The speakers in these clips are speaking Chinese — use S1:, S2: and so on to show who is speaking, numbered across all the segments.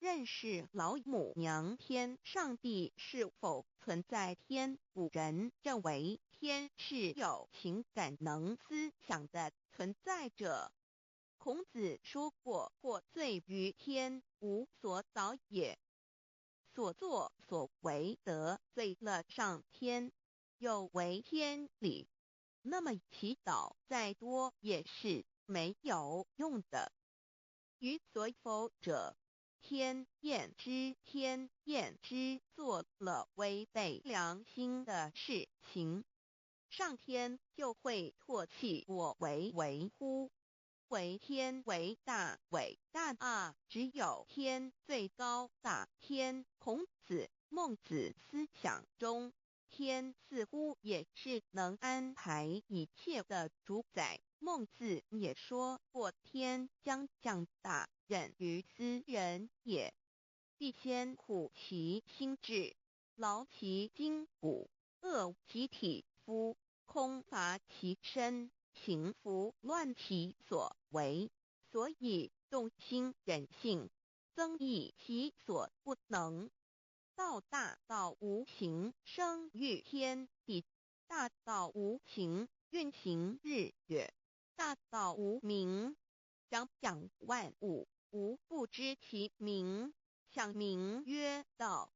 S1: 认识老母娘天上帝是否存在。天古人认为天是有情感能思想的存在者。孔子说过，或罪于天，无所导也。所作所为得罪了上天，有违天理，那么祈祷再多也是没有用的。予所否者，天厌之。天厌之，做了违背良心的事情，上天就会唾弃我为乎？为天为大，伟大啊！只有天最高大。天，孔子、孟子思想中，天似乎也是能安排一切的主宰。孟子也说过，天将降大任于斯人也，必先苦其心志，劳其筋骨，饿其体肤，空乏其身，情服乱其所为，所以动心忍性，增益其所不能。道大道无形，生育天地；大道无情，运行日月；大道无名，掌讲万物，无不知其名，想名曰道。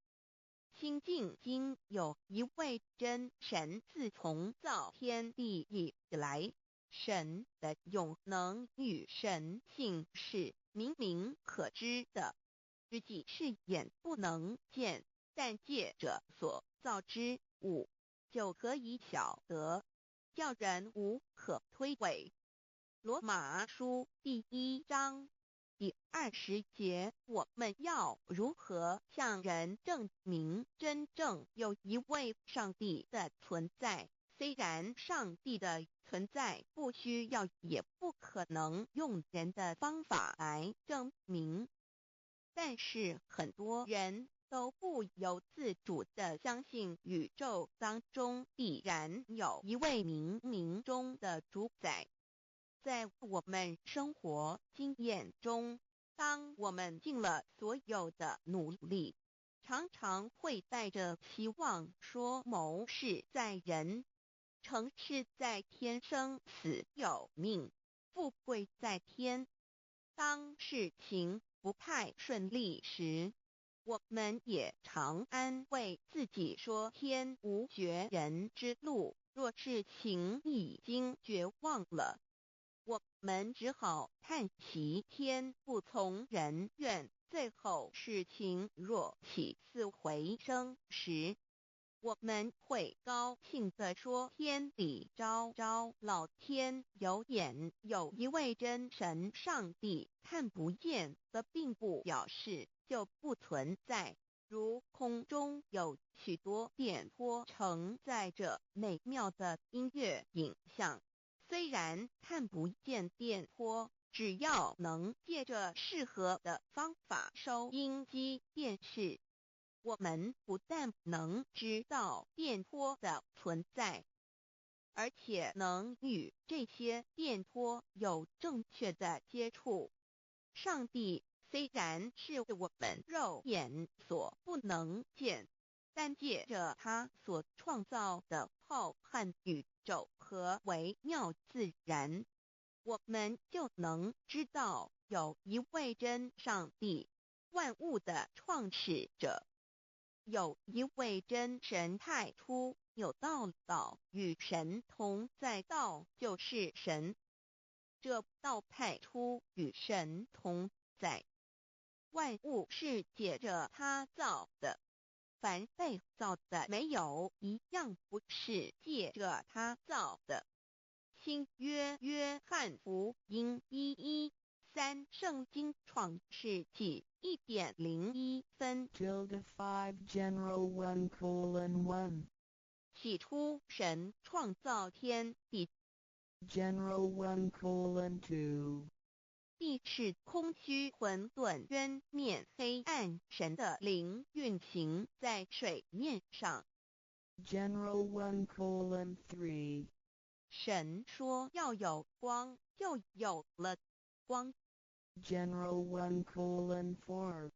S1: 心经今有一位真神，自从造天地以来，神的永能与神性是明明可知的，实际是眼不能见，但借着所造之物，就可以晓得，叫人无可推诿。罗马书第1章第20节，我们要如何向人证明真正有一位上帝的存在？虽然上帝的存在不需要也不可能用人的方法来证明，但是很多人都不由自主地相信宇宙当中必然有一位冥冥中的主宰。在我们生活经验中，当我们尽了所有的努力，常常会带着期望说谋事在人，成事在天，生死有命，富贵在天。当事情不太顺利时，我们也常安慰自己说天无绝人之路，若事情已经绝望了，我们只好叹息天不从人愿。最后事情若起死回生时，我们会高兴地说天理昭昭，老天有眼，有一位真神上帝，看不见的并不表示就不存在。如空中有许多电波承载着美妙的音乐影像，虽然看不见电波，只要能借着适合的方法收音机电视，我们不但能知道电波的存在，而且能与这些电波有正确的接触。上帝虽然是我们肉眼所不能见，但借着他所创造的浩瀚宇宙和微妙自然，我们就能知道有一位真上帝，万物的创始者，有一位真神太初有道，道与神同在，道就是神。这道太初与神同在，万物是借着他造的，凡被造的没有一样不是借着他造的。新约约翰福音1:13，圣经创世纪1.01分。
S2: 5 General 1:1
S1: 起初神创造天地，
S2: General 1:2
S1: 地是空虚混沌渊面黑暗，神的灵运行在水面上。
S2: General 1:3
S1: 神说要有光，就有了光。
S2: General 1:4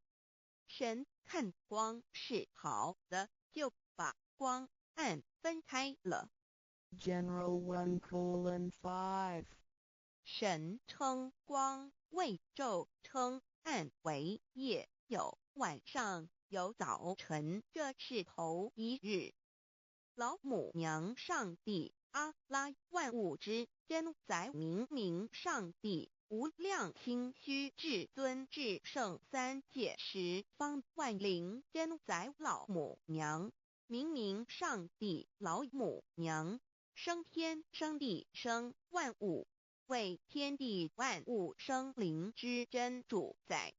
S1: 神看光是好的，就把光暗分开了。
S2: General 1:5.
S1: 神称光为昼，称暗为夜，有晚上，有早晨，这是头一日。老母娘上帝阿拉，万物之真宰，明明上帝无量清虚至尊至圣三界十方万灵真宰老母娘，明明上帝老母娘，生天生地生万物，为天地万物生灵之真主宰，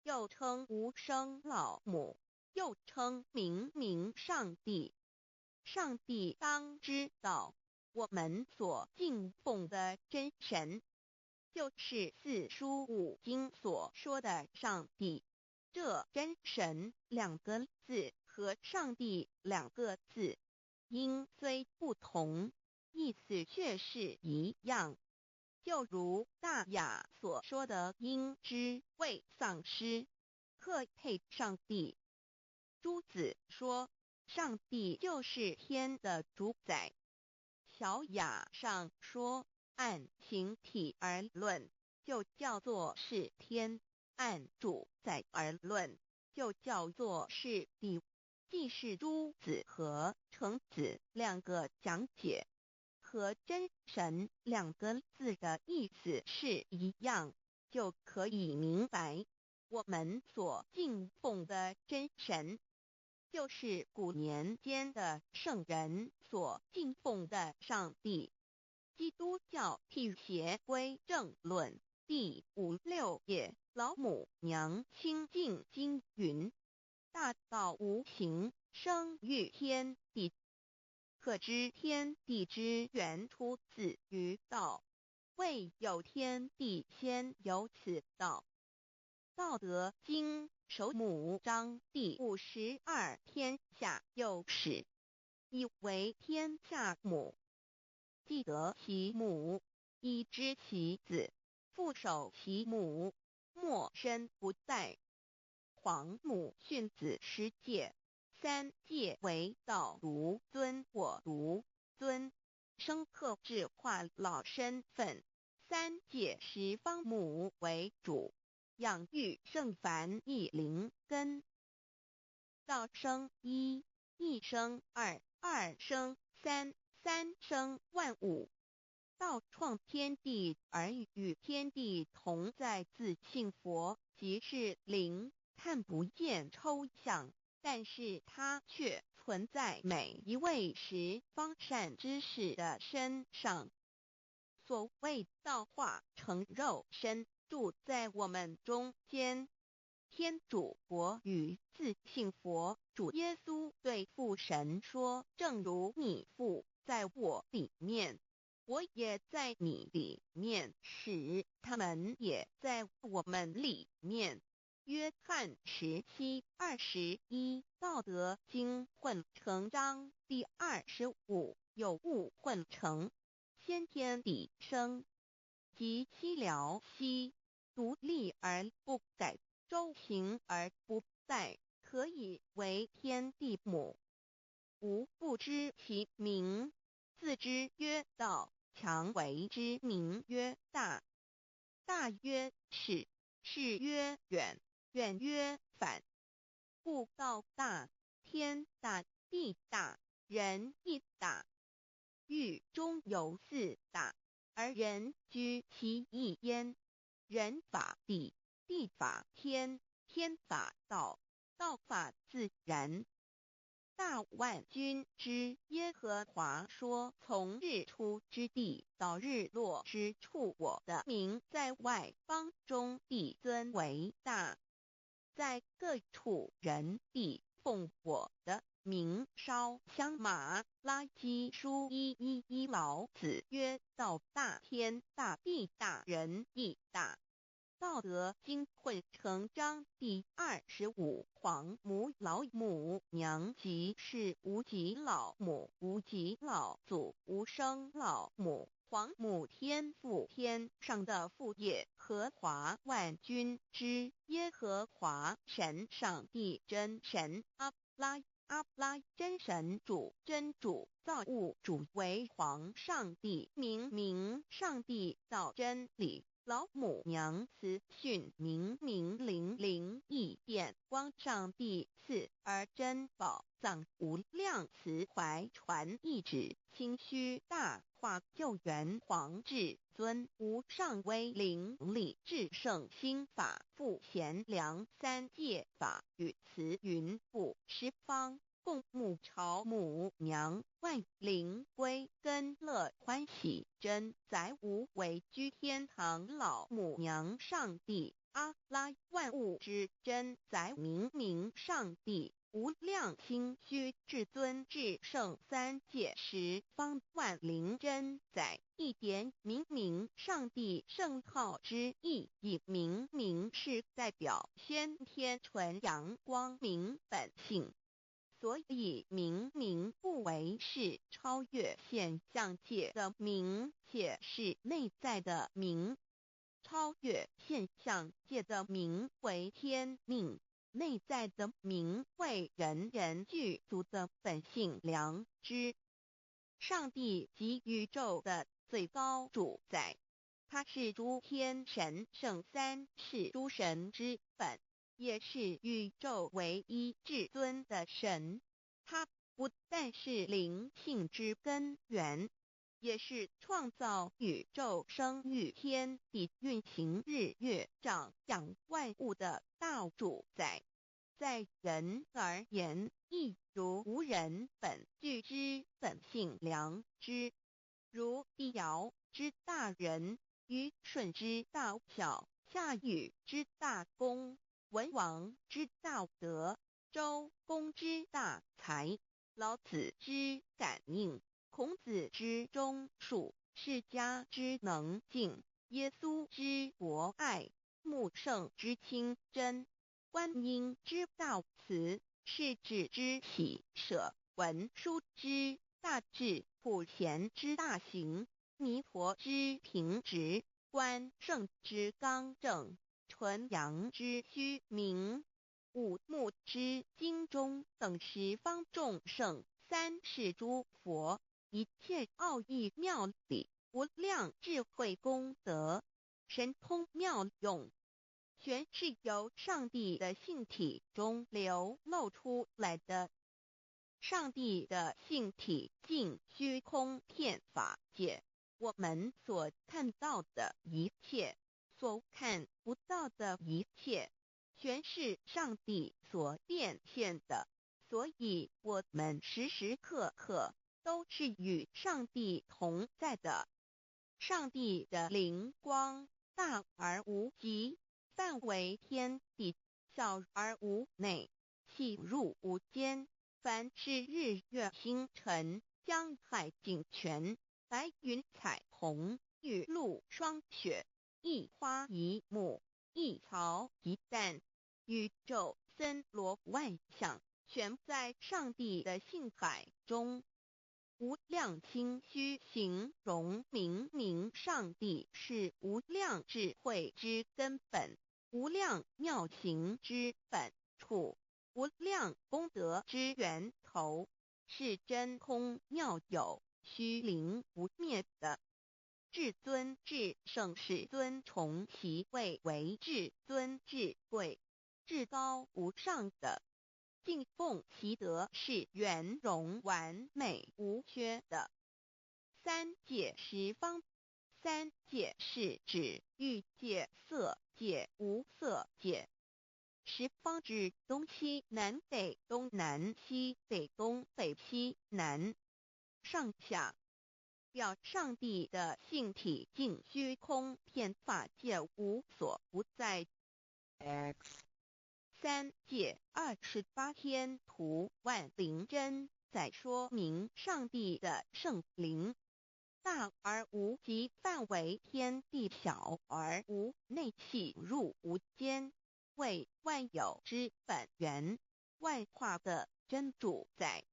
S1: 又称无生老母，又称明明上帝。上帝当知道，我们所敬奉的真神，就是四书五经所说的上帝。这真神两个字和上帝两个字，音虽不同，意思却是一样。就如大雅所说的音之谓丧失，克配上帝。朱子说，上帝就是天的主宰。小雅上说，按形体而论，就叫做是天；按主宰而论，就叫做是地。既是朱子和程子两个讲解，和真神两个字的意思是一样，就可以明白，我们所敬奉的真神，就是古年间的圣人所敬奉的上帝。基督教辟邪归正论第56页，老母娘清净经云：大道无形，生育天地，可知天地之源出自于道，未有天地，先有此道。道德经首母章第52，天下有始，以为天下母。既得其母，以知其子，父守其母，莫身不在。皇母训子十戒，三戒为道如尊我如尊，生克制化老身份。三戒十方母为主，养育圣凡一灵根。道生一，一生二，二生三，三生万物。道创天地而与天地同在，自性佛，即是灵，看不见抽象，但是它却存在每一位十方善知识的身上。所谓道化成肉身，住在我们中间。天主国与自性佛主耶稣对父神说，正如你父在我里面，我也在你里面，使他们也在我们里面。约翰17:21，道德经混成章第25，有物混成，先天地生，即西辽西，独立而不改，周行而不殆，可以为天地母。吾不知其名，自之曰道，强为之名曰大。大曰是，是曰远，远曰反。故道大，天大，地大，人亦大。狱中有四大，而人居其一焉。人法地，地法天，天法道，道法自然。大万军之耶和华说，从日出之地到日落之处，我的名在外邦中必尊为大。在各处人必奉我的名烧香。马拉基书1:1，老子曰：道大，天大，地大，人亦大。道德经混成章第25，皇母老母娘，即是无极老母，无极老祖，无生老母。皇母天父，天上的父耶和华万军之耶和华神，上帝真神，阿拉真神主，真主，造物主，为皇上帝，明上帝造真理，老母娘慈训，明灵异变光，上帝赐而真宝藏，无量慈怀传意旨，清虚大化救援皇至尊，无上威灵力至圣心法，复贤良三界法，与慈云布十方，共沐朝母娘，万灵归根乐欢喜，真载无为居天堂，老母娘上帝，阿拉万物之真载，明上帝，无量清虚至尊至圣三界十方，万灵真载，一点明上帝圣号之意，以明是代表先天纯阳光明本性，所以明不为是超越现象界的明，且是内在的明。超越现象界的明为天命，内在的明为人具足的本性良知。上帝及宇宙的最高主宰，他是诸天神圣三世诸神之本，也是宇宙唯一至尊的神。他不但是灵性之根源，也是创造宇宙生育天地运行日月长养万物的大主宰。在人而言，亦如无人本具之本性良知，如帝尧之大仁，虞舜之大巧，夏禹之大功，文王之大德，周公之大才，老子之感应，孔子之忠恕，释迦之能静，耶稣之博爱，穆圣之清真，观音之大慈，世子之喜舍，文殊之大智，普贤之大行，弥陀之平直，关圣之刚正，纯阳之虚明，五目之精中，等十方众圣，三世诸佛，一切奥义妙理，无量智慧功德，神通妙用，全是由上帝的性体中流露出来的。上帝的性体尽虚空遍法界，我们所看到的一切，所看不到的一切，全是上帝所变现的，所以我们时时刻刻都是与上帝同在的。上帝的灵光大而无极，范围天地，小而无内，细入无间。凡是日月星辰，江海井泉，白云彩虹，雨露霜雪，一花一木，一草一蛋，宇宙森罗万象，全在上帝的性海中。无量清虚形容明上帝是无量智慧之根本，无量妙行之本处，无量功德之源头，是真空妙有，虚灵不灭的。至尊至圣世尊崇其位为至尊至贵，至高无上的，敬奉其德是圆融完美无缺的。三界十方，三界是指欲界、色界、无色界。十方指东西南北东南西北东北西南上下，表上帝的性体尽虚空遍法界无所不在。
S2: X
S1: 三界28天图万灵真，在说明上帝的圣灵大而无极，范围天地，小而无内，细入无间，为万有之本源，万化的真主宰。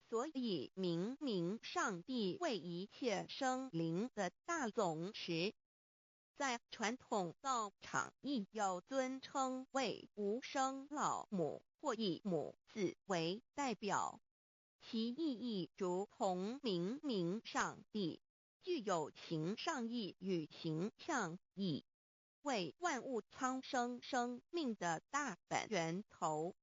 S1: 所以明明上帝为一切生灵的大总持，在传统道场亦有尊称为无生老母或以母字为代表，其意义如同明明上帝具有形上义与形象义，为万物苍生生命的大本源头。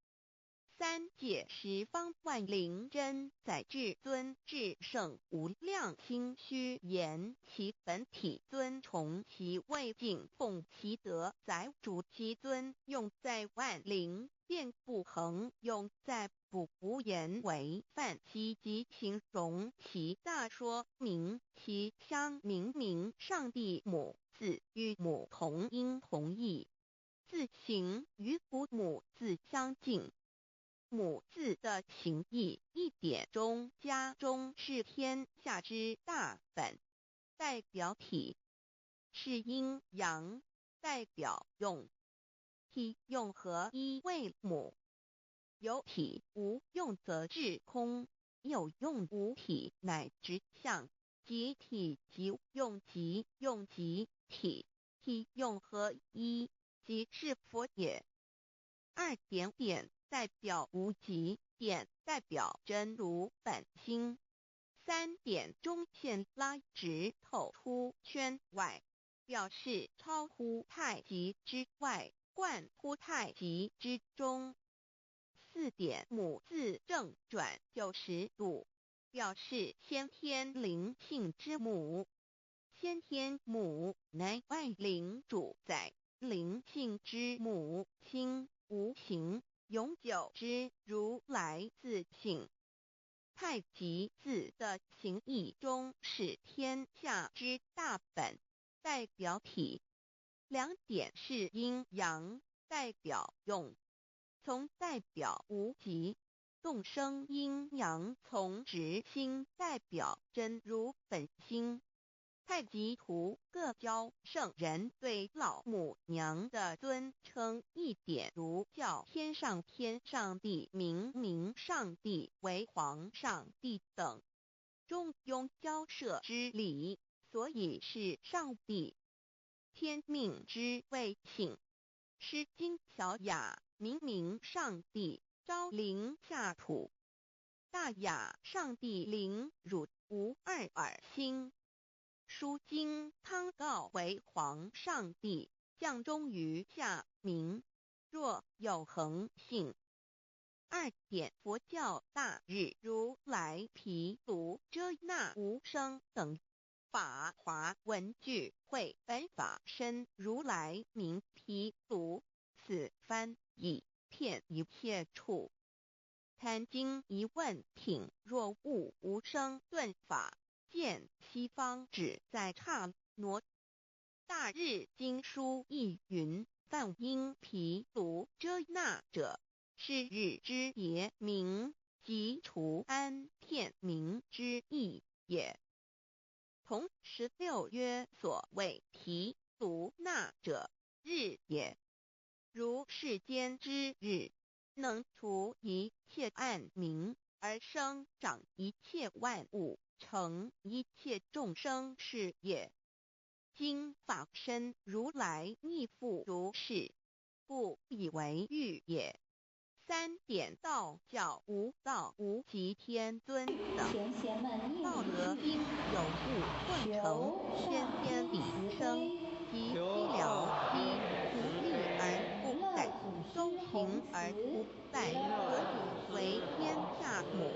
S1: 三界十方万灵真载至尊至圣无量心虚言其本体尊崇其位敬奉其德载主其尊用在万灵遍不恒用在不无言为范其及形容其大说明其相明上帝母字与母同音同义，字形与父母字相近。母字的情义一点中加中是天下之大本，代表体是阴阳，代表用，体用合一为母。有体无用则至空，有用无体乃直相，即体即用即用即体，体用合一即是佛也。二点点代表无极，点代表真如本心。三点中线拉直透出圈外，表示超乎太极之外，贯乎太极之中。四点母字正转90度，表示先天灵性之母。先天母乃外灵主宰，灵性之母亲无形永久之如来自性。太极字的形义中是天下之大本，代表体。两点是阴阳，代表用，从代表无极，动生阴阳从直心代表真如本心。太极图各教圣人对老母娘的尊称一点如叫天上帝明上帝为皇上帝等，中庸交涉之礼，所以是上帝。天命之谓请，诗经小雅明上帝昭灵下土，大雅上帝灵汝无二耳心。书经汤告为皇上帝降中于下民，若有恒性。二点佛教大日如来毗卢遮那无生等法华文具会本法身如来名毗卢，此翻译遍一切处。坛经一问品若悟无生顿法，见西方只在刹那。大日经书亦云，梵音毗卢遮那者，是日之别名，即除安片名之意也。同16曰所谓毗卢那者，日也。如世间之日，能除一切暗明，而生长一切万物，成一切众生是也。今法身如来亦复如是，故以为欲也。三点道教无道无极天尊等，道德应有物混成，先天理生，即医疗机无力而不在，周行而不在，所以为天下母。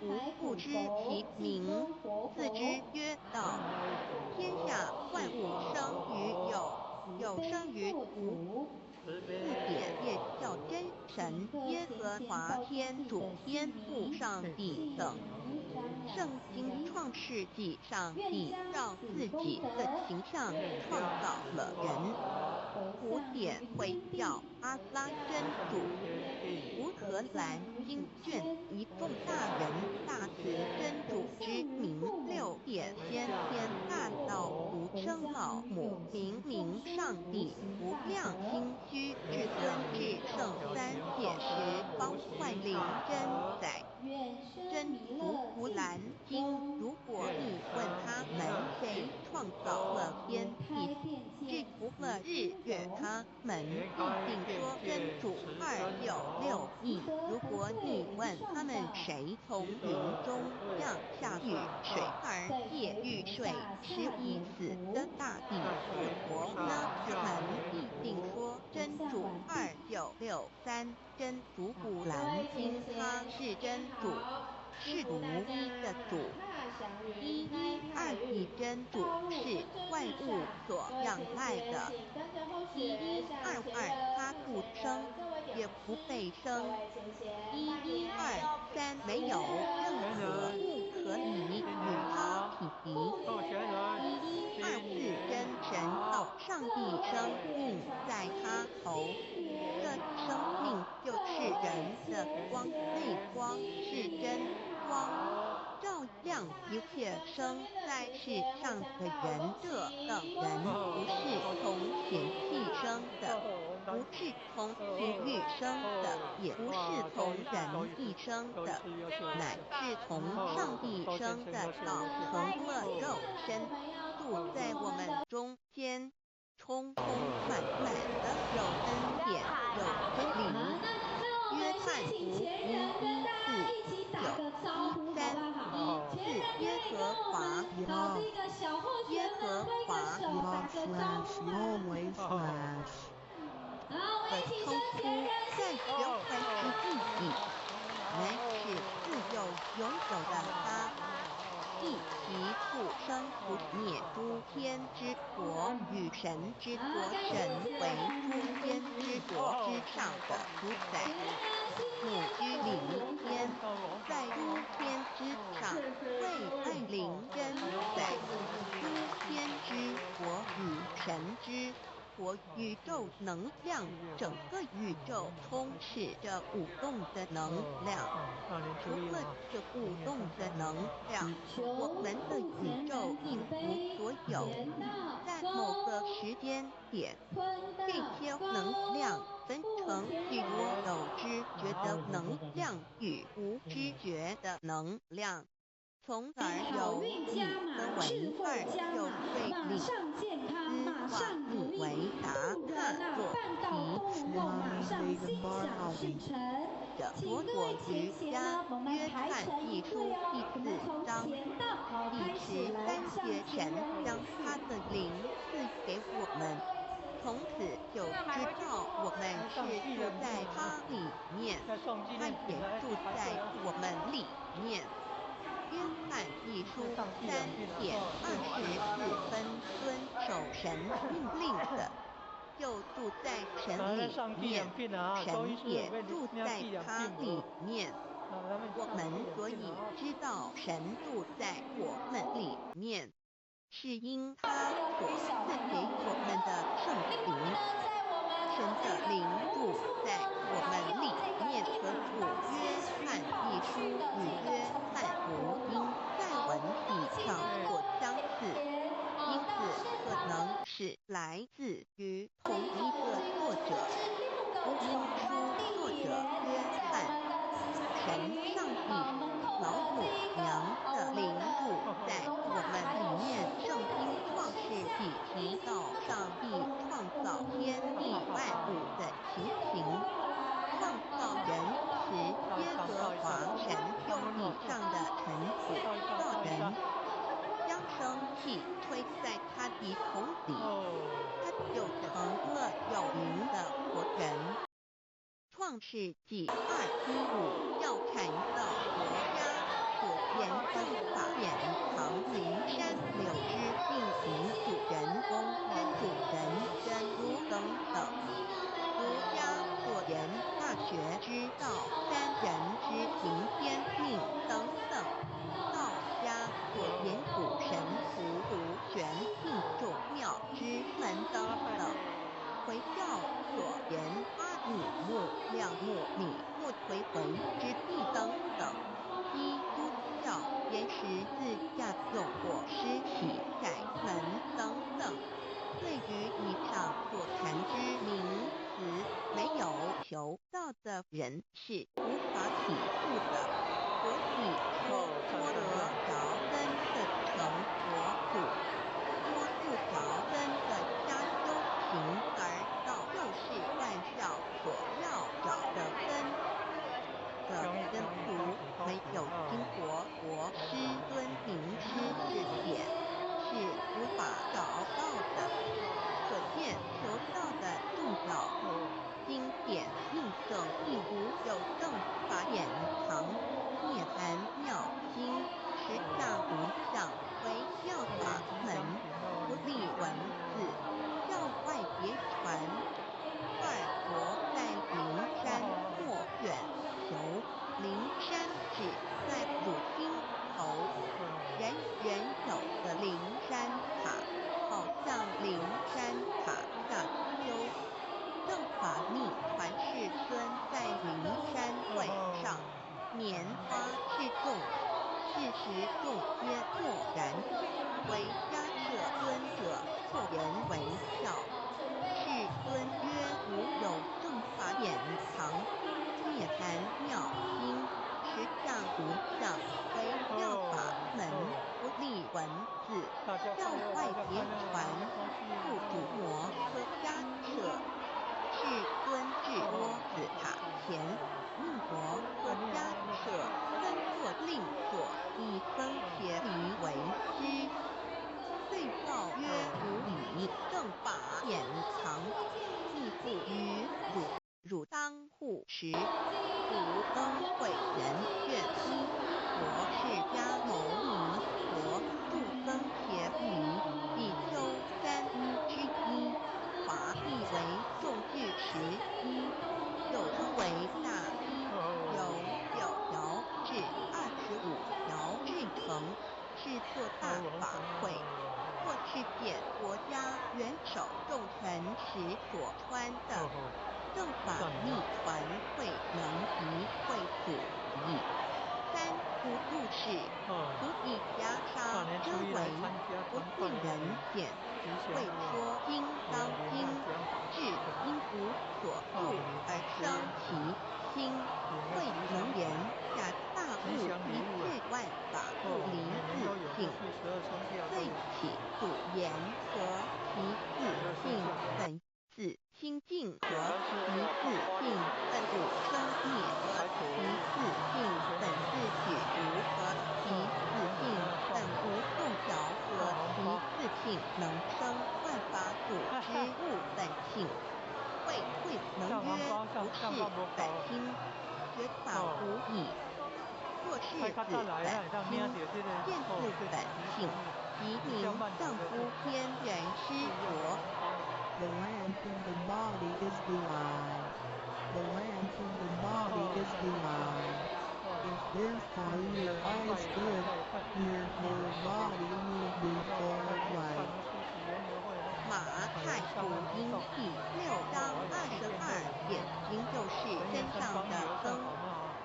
S1: 吾不知其名，自之曰道。天下万物生于有，有生于无。四点业教真神耶和华天主天父上帝等。圣经创世纪，上帝照自己的形象创造了人。五点会教阿拉真主。无荷兰经卷一众大人大慈真主之名。六点先天大道无生老母明上帝无量心虚至尊至圣三界十方万灵真载真主们必定说真主2有6亿。如果你问他们谁从云中降下雨水而借雨水使已死的大地复活呢？他们必定说真主2有6。3真主古兰经，他是真主，是独一的主。112真主是万物所仰赖的。112他不生，也不被生。113没有任何物可以与他匹敌。124真神道上帝生命在他头，这生命就是人的光，那光是真光，照亮一切生在世上的人。这等人不是从血气生的，不是从情欲生的，也不是从人意生的，乃是从上帝生的道，成了肉身，住在我们中间，充满的有恩典，有真理。约翰福音1:4-9、1:3-1:4耶和华的称呼在原文之意义，乃是自有永有的他，以其复生不灭诸天之国与神之国，神为诸天之国之上的主宰，母居临天，在诸天之上，为爱灵人在诸天之国与神之国宇宙能量，整个宇宙充斥着舞动的能量。除了这舞动的能量，我们的宇宙一无所有。在某个时间点，这些能量分成具有知觉的能量与无知觉的能量，从而由你分为2，就对理斯瓦努维达帕洛提者所果瑜伽约翰一书第4章第13节，神将他的灵赐给我们，从此就知道我们是住在他里面，他也住在我们里面。约翰一书3:24遵守神命令的，就住在神里面，神也住在他里面。我们所以知道神住在我们里面，是因他所赐给我们的圣灵。神的灵住在我们里面，和主约翰一书与约翰福音在文体上所相似，因此可能是来自于同一个作者。福音书作者约翰，神上帝老母娘的灵住在我们里面。圣经创世纪提到上帝创造天地万物的情形，创造人时，耶和华神用地上的尘土造人，将生气吹在他的桶里，他就成了有灵的活人。创世纪2:15要看到国家所言中法眼藏灵山柳枝命名主人公跟主人真如等等。儒家所言大学之道3人之行天命等等。道家所言古神图玄牝众妙之门等等。回教所言阿努木亮木米木回回之地等等。基督教言十字架永活施洗改门等等。对于以上所谈之名词，没有求道的人是无法体悟的，所以求摸得着根的成佛祖，摸不着根的加修行而到肉是万校所要找的僧俗，没有经过国师尊名师指点，是无法找到的。可见求道的重要。经典印证亦无有正法典藏，涅槃妙心，实相无相，为教法门，不立文字，教外别传。二佛在灵山莫远求，灵山只在汝心头，人人有个灵山塔，好像灵山塔下修。正法逆传世尊在灵山会上，拈花示众，是时众皆默然，唯迦摄尊者破颜为笑。世尊曰：吾有正法典藏，涅槃妙心，实相无相，为教法门，不立文字，教外别传，复主摩诃迦摄。世尊至多子塔前，命佛诃迦摄分作令所，以僧伽梨为师。对报曰：吾以正法典藏，密付于汝当护持。吾登会人卷一，佛释迦牟尼佛著僧伽梨，比丘三一之一。华译为众句11，又称为大一，由9条至25条制成，是作大法会，或世界国家元首重臣时所穿的。正法逆传会能及会祖义。三普度世，足以袈裟遮为，不令人见。为说金刚经，至因无所住而生其心，未能言下大悟一切万法不离自性。遂起祖言：何其自性本自清净，何其自性本不生灭，何其自性本自许无，何其自性本无动摇，何其自性能生万法主之物本性。未能曰不是本心，觉法无已。若是子本心，见自本性，即名相夫天人师佛。
S2: The lamp in the body is the eye. The lamp in the body is the eye. If therefore your eye is good, your whole body will be full of light.
S1: 马太福音第6章22眼睛就是身上的灯，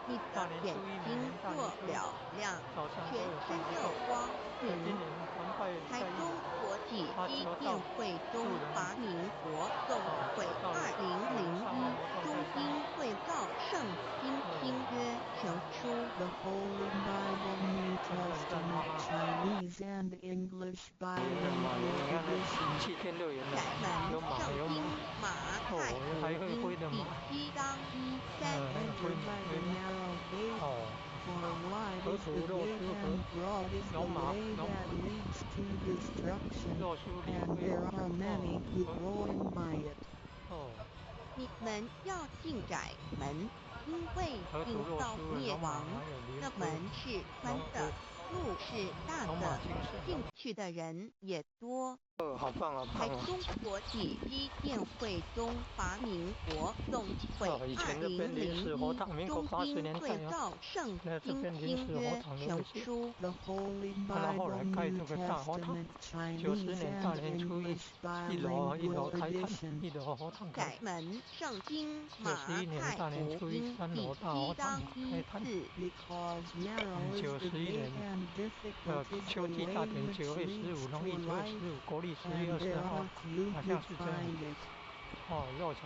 S1: 你的眼睛若了亮，全身有光明。台中国际机电会中华民国总会2001中英会照圣经新约全书。
S2: The Holy Bible New Testament Chinese and English bilingual edition.
S1: 窄门圣经马太福音第7章1、3。
S2: Enter by the narrow gate, for wide is the gate and broad is the way that leads to destruction, and there are many who go in by it.
S1: 你们要进窄门，因为进到灭亡，那门是宽的，路是大的，进去的人也多。
S3: 好棒好棒！
S1: 台中国际机电会中华民国总会2001中英会照圣经新约全书。
S2: The Holy Bible New Testament Chinese and English bilingual edition.
S1: 窄门圣经马太福音第7章1、4。
S2: Because narrow is the gate and difficult is the way which leads to life, and there are few who find it.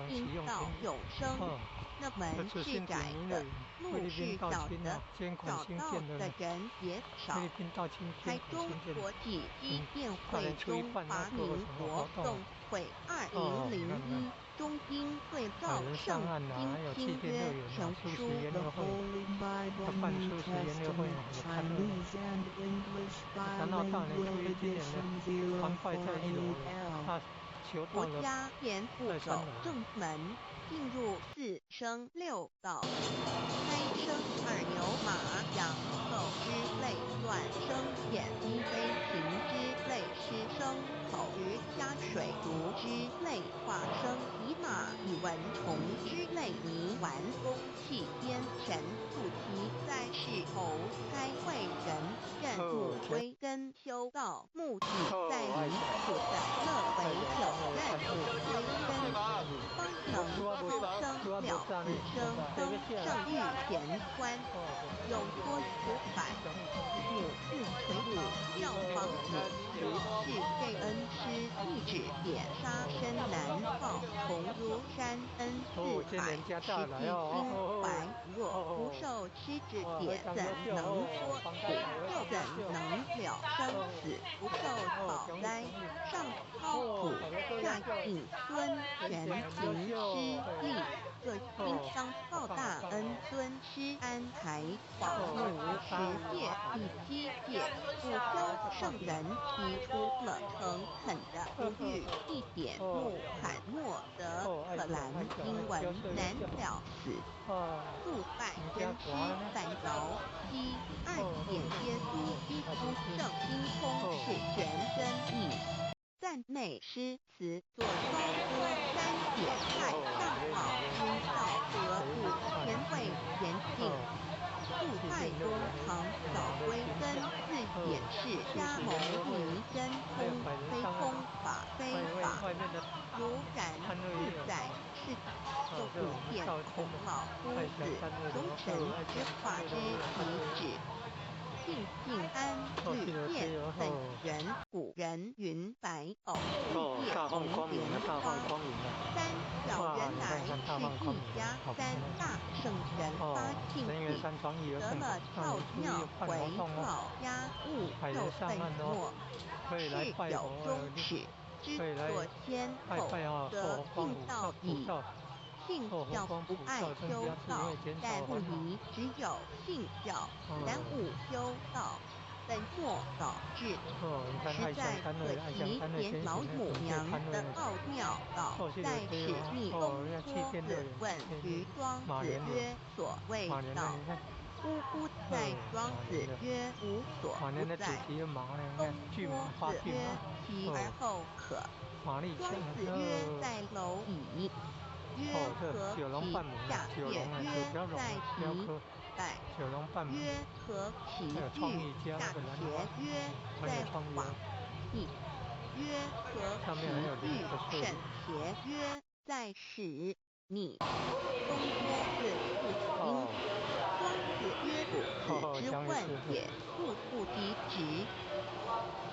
S1: 因道有生，那门是窄的，路是小的，找到的人也少。台中国际机电会中华民国总会2001中经对照
S3: 海人
S1: 圣
S3: 上岸啊，还有
S1: 经
S3: 气垫乐
S1: 约
S3: 园啊，
S1: 成
S3: 素食
S1: 书。
S3: 研
S2: The
S3: 究会，
S2: Holy Bible,
S3: 要办
S2: New
S3: 素食研究会
S2: Testament,
S3: 有看乐。
S2: Chinese and English
S3: 谈到大年初
S2: bilingual
S3: 一，今年的
S2: edition
S3: 团块在1楼
S2: 04AL.
S3: 大球
S1: 国
S3: 到了
S1: 家前不
S3: 在3
S1: 走
S3: 楼。
S1: 正门，进入4声6道，开声二牛马羊狗之类断声眼鸡飞禽之类失声口鱼虾水族之类化声以马以蚊虫之类泥丸公气边神不齐在世侯开会人任母归根修道木子在离苦的乐为有任母归根方能高声了子声风圣玉贤官永托福百母自垂母教皇母如是对恩师一指点杀身难报同如山恩四海实际心怀若不受吃之解怎能说苦又怎能了生死不受草灾上操苦下应孙权行师力各心当报大恩尊师安排保姆十戒第7戒不消圣人提出了诚恳的呼吁一点木罕默德可兰经文难了死速拜真师反饶第2点耶稣基督圣经空是全真意赞美诗词作双歌3点太上老君道德故前卫严谨故太公堂早归根4点是加谋迷真空非空法非法如然自在是就古见孔老夫子忠臣之化之遗旨静安律殿本人古人云白偶世界红莲花3小原来是一家3大圣人发庆礼得了跳庙回老家务又本末是有宗旨之所先后得信道矣信教不爱修道但不宜只有信教耽误修道本末倒置实在可惜连老母娘的奥妙道在此逆公托子问于庄子曰所谓道呜呼在庄子曰无所不在公托子曰其而后可庄子曰在蝼蚁曰何其下也曰在其百曰何其具大学曰在华地曰何其具甚邪曰在使你公托子不听庄子曰子之问也不敌直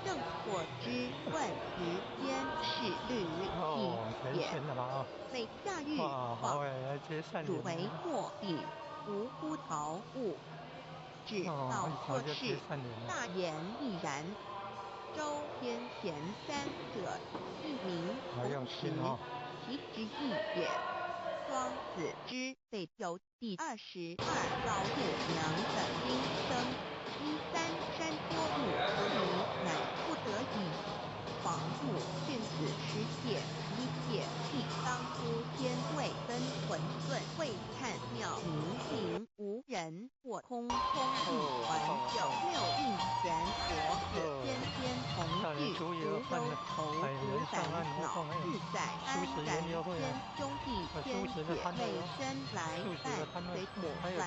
S1: 正或之问于间是律体也每下狱况汝为末必无乎陶物只道做事大言亦然周天贤3者一名同时其之意也庄子之北游第22老母娘的今生依3山坡母何以乃不得已房母训子师戒1戒亦当诸天位分混沌未看妙明无人或空地环9六运玄佛子天同聚无忧愁无烦恼自在安然天兄弟天姐妹身来伴随母来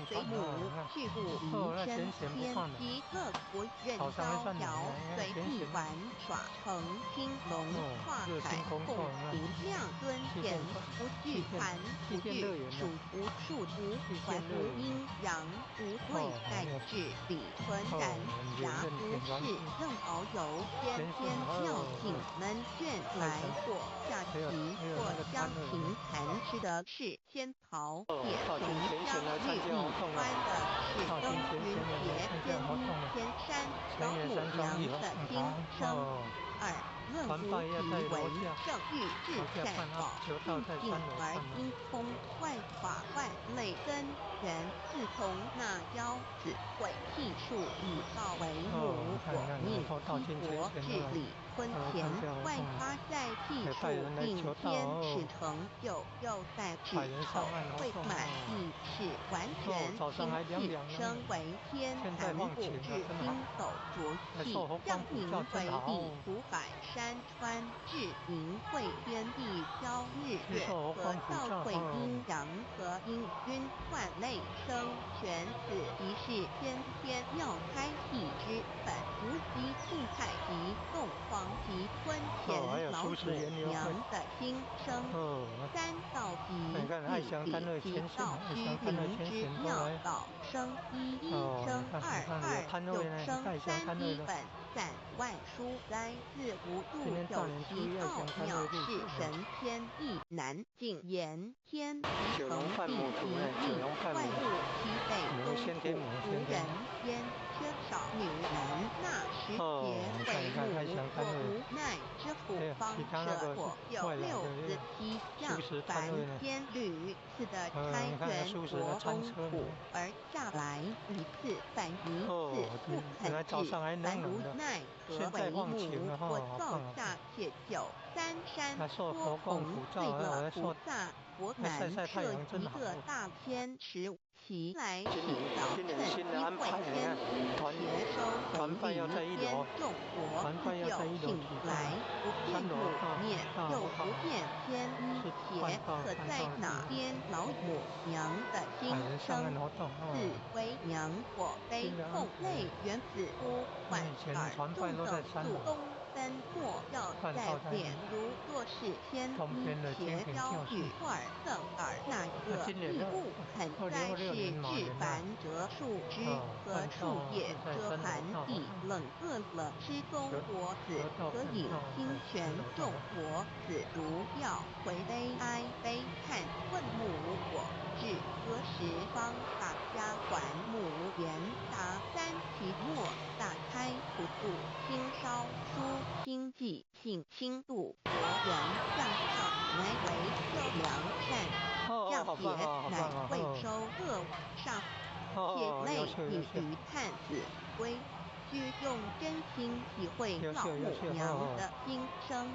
S1: 随母去不离身天极乐国任逍遥随意玩耍成青龙化海共无量尊严不惧寒不惧暑无数无怀无阴阳无对待至理浑然暇不是任遨游天天妙境门卷来或下棋或将平谈吃的是仙桃也从将绿意欢的是东云节天一天山老母娘的今生2论
S3: 团
S1: 无
S3: 办要在
S1: 题为
S3: 楼下
S1: 圣域至
S3: 楼下
S1: 善
S3: 办啊
S1: 宝
S3: 球道在
S1: 并
S3: 3楼
S1: 而
S3: 办啊
S1: 因空万法万类根源自从那妖子会替术以道为母，
S3: 看
S1: 我命
S3: 都到
S1: 七
S3: 金钱
S1: 国治
S3: 前了
S1: 理婚前万发在技术
S3: 带人来
S1: 并
S3: 求道
S1: 天
S3: 哦
S1: 使成就又在指
S3: 派人
S1: 手
S3: 上岸
S1: 会
S3: 活动
S1: 满意是完全
S3: 早上还凉
S1: 亲自
S3: 凉的
S1: 升为天
S3: 现在
S1: 坛补
S3: 放晴了
S1: 至
S3: 真好
S1: 星斗浊气
S3: 还受后，
S1: 让
S3: 光普
S1: 名
S3: 照真好
S1: 为地五百山川至明会天地交日月和道会阴阳和阴均换类生玄子即是先天妙开辟之本无极固态及凤凰及吞前老母娘的新生三道及地理及道居灵之妙道生一生二又生三一本散万书灾自无度有其奥妙是神天意难尽言天即成地即立万物其北东土无人焉缺少女人那时节为母或无奈之苦方舍我有六子七将凡天履次的差员国公土而下来一次反一次不肯至凡无奈何为母我造下且九三山多红碎了菩萨佛南设一个大天池其来起早趁机会天邪收回礼天众国自就请来不变母面又不变天一邪可在哪边老母娘的心生自为娘我悲痛泪原子呼唤耳众等速东三莫要在脸如若是天一邪教与尔赠尔那个亦不肯再是至凡折树枝和树叶遮寒地冷饿了吃中国子可以听玄众国子如要回悲哀悲叹问母我至何时方大家还母言答三其末大开普度清烧书清寂性清度佛缘向上乃为修良善降劫乃未收恶上血泪以于探子归需用真心体会老母娘的心声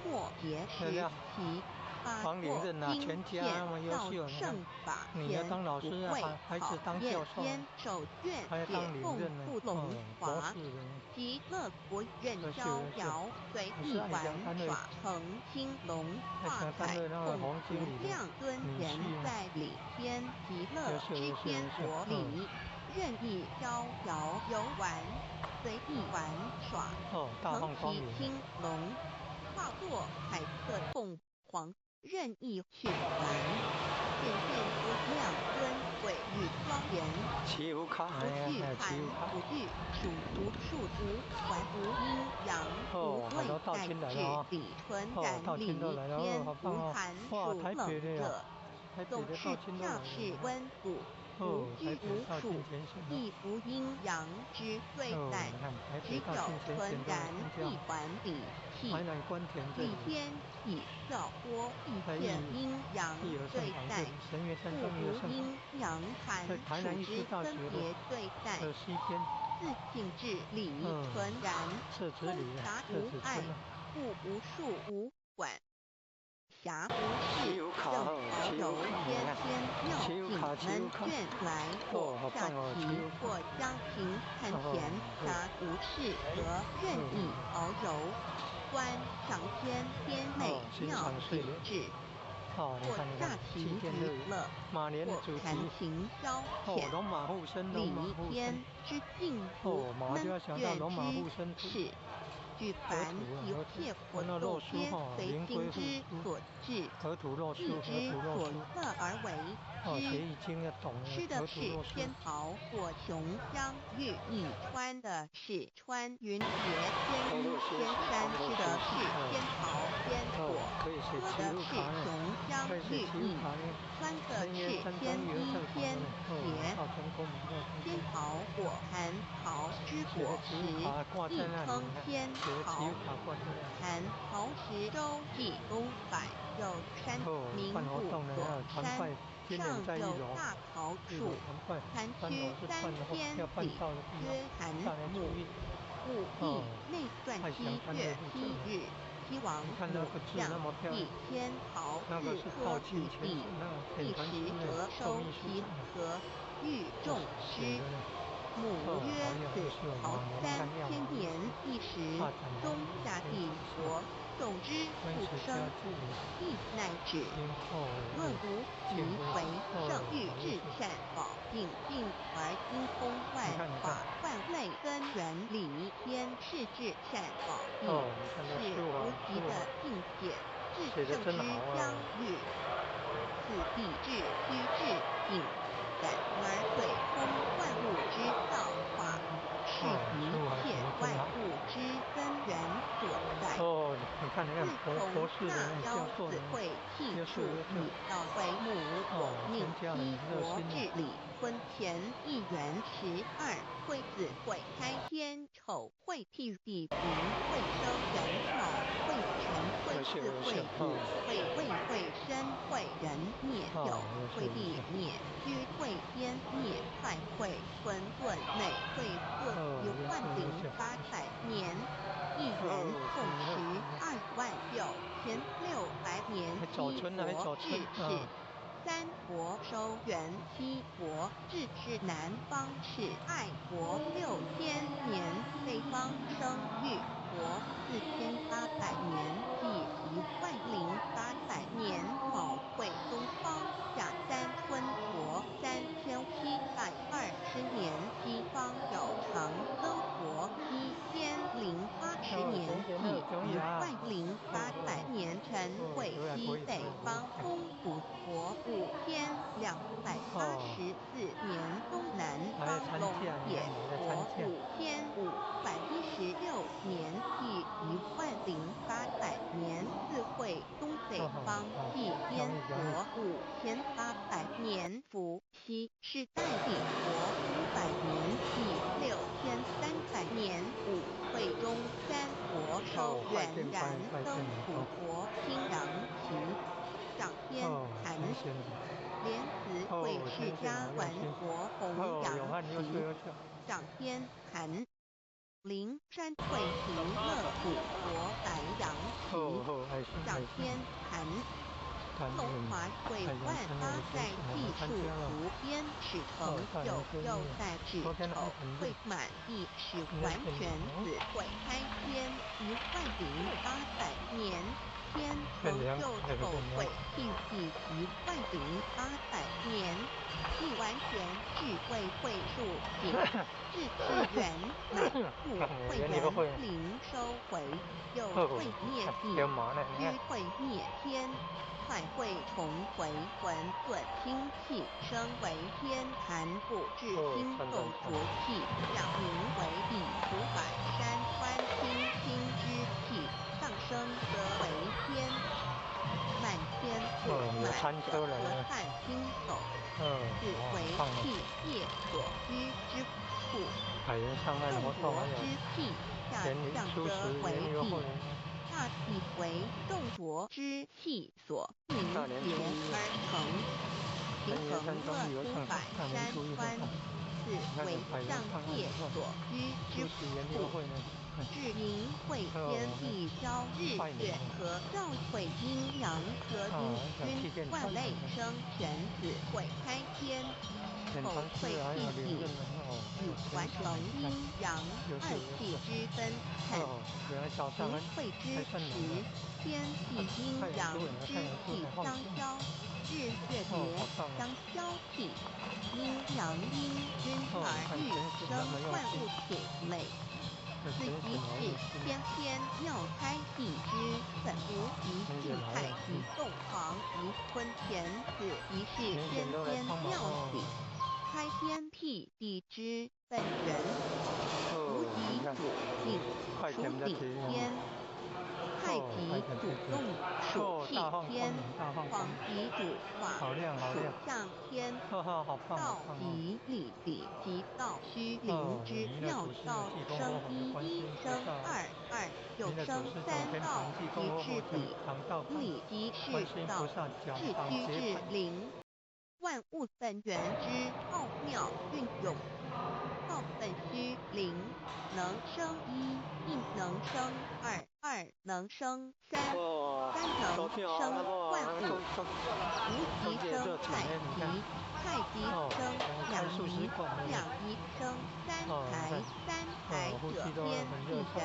S1: 末节时其发过经验造圣法前不会考验坚守卷解共不龙华极乐国任逍遥随意玩耍成青龙化彩共无量尊严在里天极乐之天国里任意逍遥游玩随意玩耍成其青龙化作彩色凤凰任意绚烂显现无量尊贵与庄严不惧寒不惧暑无数无还无阴阳无未代至理纯然理天无寒暑冷热总是调适温补无拘无束亦无阴阳之对待只有纯然一环理气理天体效多一片阴阳对待故无阴阳寒暑之分别对待自性至理纯然空达无碍故无数无管暇无事正遨游天妙境门卷来或下棋或将平看前暇无事得任意遨游观赏天美妙景致或下棋娱乐或弹琴消遣礼天之净土门卷之事举凡一切活动皆随心之所至，意之所乐而为之。吃的是天桃，或琼浆玉液穿的是穿云叠天衣天山，吃的是天桃天果，喝的是琼浆玉液，穿的是
S3: 山
S1: 天
S3: 中有这个
S1: 天邪，
S3: 到天宫没到天
S1: 天
S3: 宫。
S1: 桃果含桃之
S3: 写的
S1: 果
S3: 吉
S1: 实，
S3: 卡挂在
S1: 亦
S3: 那里，
S1: 称
S3: 你看，
S1: 天
S3: 写的
S1: 桃。
S3: 吉卡挂在那里。
S1: 含桃实周济东柏有山名
S3: 办活
S1: 古
S3: 动呢，还有
S1: 左
S3: 团拜，
S1: 山，
S3: 今年
S1: 上有
S3: 在一楼，
S1: 大桃
S3: 一楼
S1: 树，
S3: 团拜，
S1: 坛
S3: 3楼是
S1: 区三
S3: 办的
S1: 天
S3: 要办
S1: 礼，
S3: 道的地
S1: 约
S3: 方，
S1: 含
S3: 大年初
S1: 母
S3: 一。
S1: 故意内传
S3: 太
S1: 七
S3: 祥参
S1: 月
S3: 的路
S1: 七
S3: 证了。
S1: 日，七王
S3: 你看那
S1: 母
S3: 个字
S1: 将
S3: 那么漂亮
S1: 以天桃
S3: 那个
S1: 四
S3: 是靠
S1: 颗子
S3: 近前
S1: 弟，
S3: 那个
S1: 第
S3: 典传书
S1: 十
S3: 院
S1: 得收
S3: 寿秘书
S1: 其
S3: 长
S1: 和欲重之。
S3: 写的呢。
S1: 母曰
S3: 好有
S1: 子
S3: 趣哦
S1: 桃
S3: 往年
S1: 三
S3: 看亮
S1: 千年一时，中下帝国种之不生，亦乃止。论无其为圣欲至善保定并而精通万法万类根原理，天是至善保定，是无极的境界，至圣之疆域。此地至虚至境，感而对通万物之造化，是一切万物之根源所在。
S3: 你看那个佛寺的那
S1: 教子会替树以道为母，我命七国治理，婚前1元12，会子会开天丑，会替地平，会收人卯，会辰会巳，会午，会未，会申，会壬灭酉，会地灭居，会天灭太，会混沌内，会各于万灵800年。1元共122600年，7国治世。3国收元，7国治世。南方是爱国6000年，北方生育国4800年，即10800年。卯会东方甲3春国3720年，西方有长庚国7080年，即10800年。辰会西北方东吴国5284年，东南方龙野国5516年，即10800年。四会东北方即燕国5800年，伏羲是代帝国500年，即6300年。五会中3国收元然，登楚国平阳秦，上天坛。莲子会世家还国弘扬秦，上天坛。灵山会平乐古国白羊旗，上天坛。龙华会万发在技术湖边始成就，又在止丑会满地是完全子会开天10800年。天成就丑会替地10800年，亦完全智慧会数景，至次元乃复会元灵收回，又会灭地，居会灭天。快会重回混沌清气，升为天坛不至心动浊气，讲名为地土百山川清清之气，上升则为天。满天火满者和汉星斗，此为气业所居之处。众浊之气下降则为地。大地为众浊之气所凝结而成，平衡乐出百山川，此为上界所居之处。至阴会天地交日月和照会阴阳和阴均万类生全子会开天，否会地地，以完成阴阳2气之分辰。除会之时，天地阴阳之气相交，日月别相交替，阴阳阴均而育生万物品类。此即是先天妙开地之本无极静态及动黄及坤田，此即是先天妙体开天辟地之本源。无极主静，属顶天；太极主动，属气天；黄极主化，属下上天，
S3: 好棒
S1: 道
S3: 好棒
S1: 即理理即道虚灵之
S3: 弥勒
S1: 妙
S3: 祖师
S1: 道
S3: 济公
S1: 生
S3: 活佛的观世
S1: 一
S3: 音菩
S1: 生
S3: 萨
S1: 二又
S3: 弥勒祖
S1: 生
S3: 师
S1: 三
S3: 总天
S1: 道
S3: 堂济公
S1: 即
S3: 活佛
S1: 至理
S3: 讲堂道观
S1: 理即
S3: 观
S1: 是道
S3: 世音菩萨讲
S1: 至
S3: 堂
S1: 虚至
S3: 结盘
S1: 灵，万物本源之奥妙运用。道本虚灵，能生一，一能生二，二能生三，三能生万物。无极生太极，太极生两仪，两仪生三才，三才者天地人，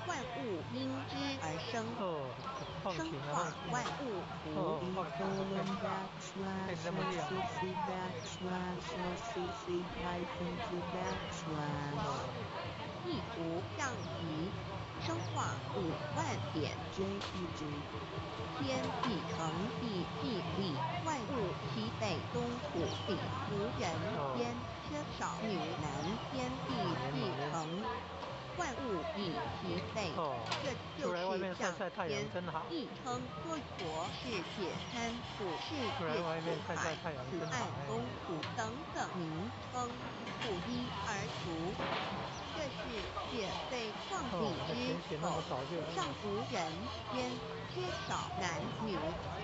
S1: 万物因之而生，生化万物。一图象棋，生化5万点。JPG。天地成地既立，万物其北东土里，无人焉，缺少女男，天地既成，万物以其北。这就是象天，亦称多国世界参土世界土海此岸东土等等名称，不一而足。这世界非创立之否，上无人焉，缺少男女，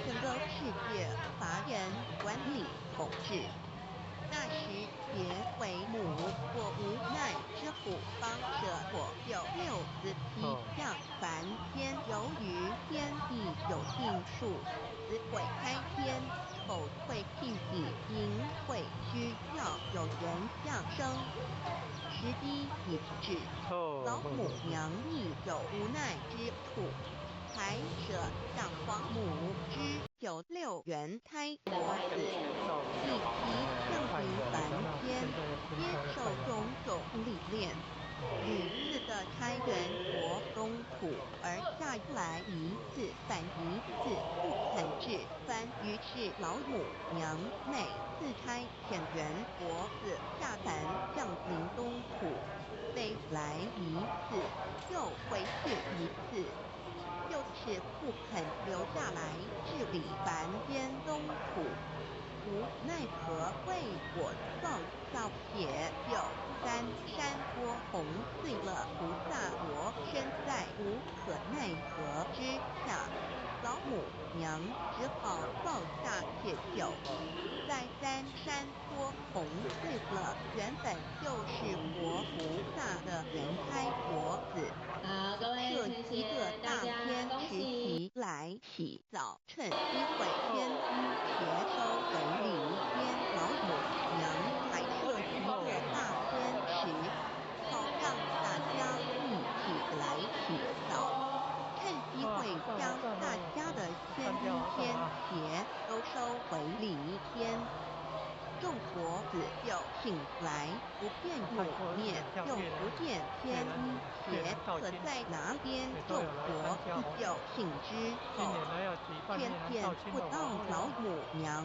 S1: 整个世界乏人管理统治。那时结为母，我无奈之苦，方舍我有六子其象，凡间由于天地有定数，子会开天，否会替底，因会需要有人相生。时机已至，老母娘亦有无奈之处，才舍向皇母之有6元胎国子，以其降临凡间，接受种种历练，屡次的开元国东土，而下来一次反一次不肯治番，于是老母娘每次开遣元国子下凡降临东土，飞来一次，又回去一次，就是不肯留下来治理凡间东土。无奈何为我造造业，有3山多红碎了菩萨国，身在无可奈何之下，老母娘只好造下解救。在3山多红碎了，原本就是活菩萨的原胎国子。设一个大天时期来洗澡，趁机会天衣邪收为礼天，老母娘还设一个大天时，好让大家一起来洗澡，趁机会将大家的天衣天邪都收回礼天。众佛子就醒来，不见母面，又不见天衣邪可在哪边，众佛子就醒之后，偏偏不到老母娘，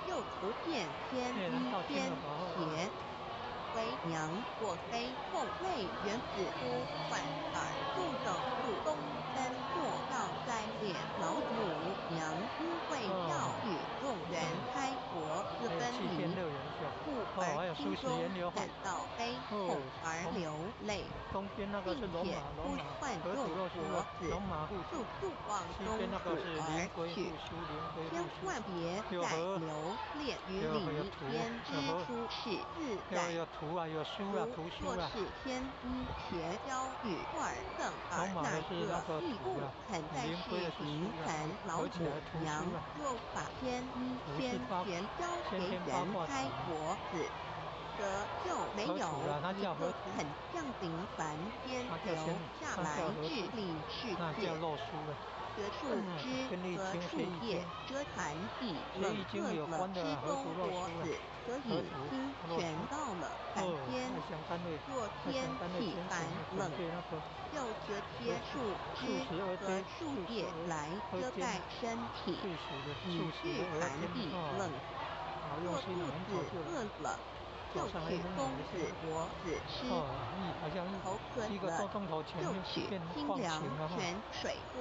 S1: 又不见天衣天邪。为娘我非后为原子夫反而不等入东森莫要再敛老母娘，因为要与众人开国自分离，故而心中感到悲痛而流泪，并且呼唤众佛子速速往东土而去，千万别再留恋于礼天之书世自在。如若是天衣邪教与二更而哪个亦不肯再是迎凡老母娘，若把天衣天邪交给原胎国子，则就没有一个肯降临凡间留下来治理世界。得树枝和树叶遮盘地，冷饿了吃东国子，则已经全到了凡间。若天气寒冷，就折些树枝和树叶来遮盖身体，以御寒地冷。若肚子饿了，就取公子果子吃，口渴了就取清凉泉水喝。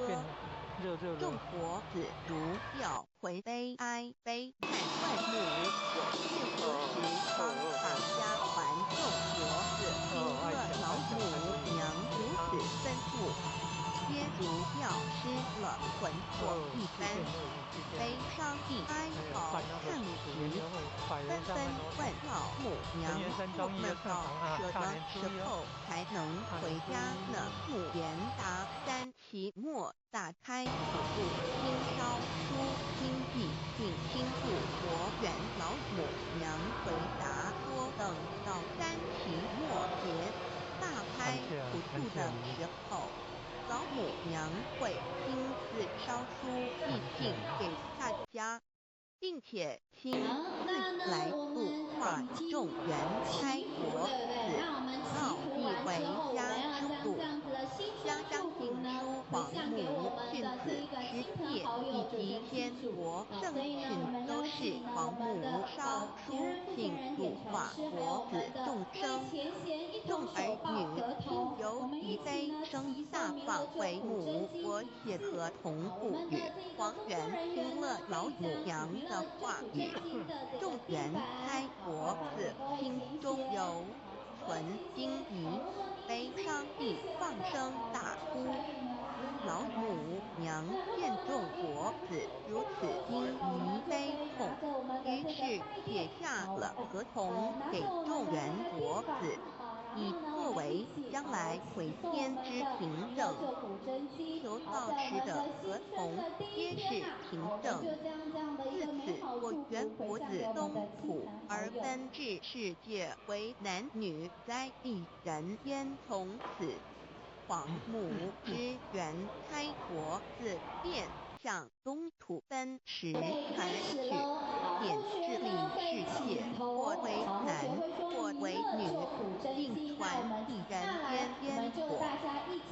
S1: 众佛子如要回悲哀悲叹万母
S3: 游
S1: 纷纷
S3: 像那个
S1: 问老母娘
S3: 陈元山
S1: 我
S3: 张毅的
S1: 们到
S3: 顺房啊，
S1: 什么
S3: 大年初一
S1: 时候才能回家呢？母言答：3期末打开土布经烧书经济并经过国元。老母娘回答说，等到3期末节大开土布的时候，老母娘会亲自烧书寄信给大家，并且亲自来度化众人开国子，告以为家之路。家乡禁书皇母训子师戒以及天国圣训都是皇母烧书信度化国子众生。众儿女亲由其妃生下放为母，我且合同不语。皇元听了老母娘的话语，众人开国子心中有存惊疑，悲伤地放声大哭。老母娘见众国子如此惊疑悲痛，于是写下了合同给众人国子，以作为将来回天之凭证。求道时的合同皆是凭证。自此，我原国子东土而分治世界为男女在一人焉。从此，皇母之原开国子便向东土分时而去，显示立世界，或为男，或为女，并传一人焉果。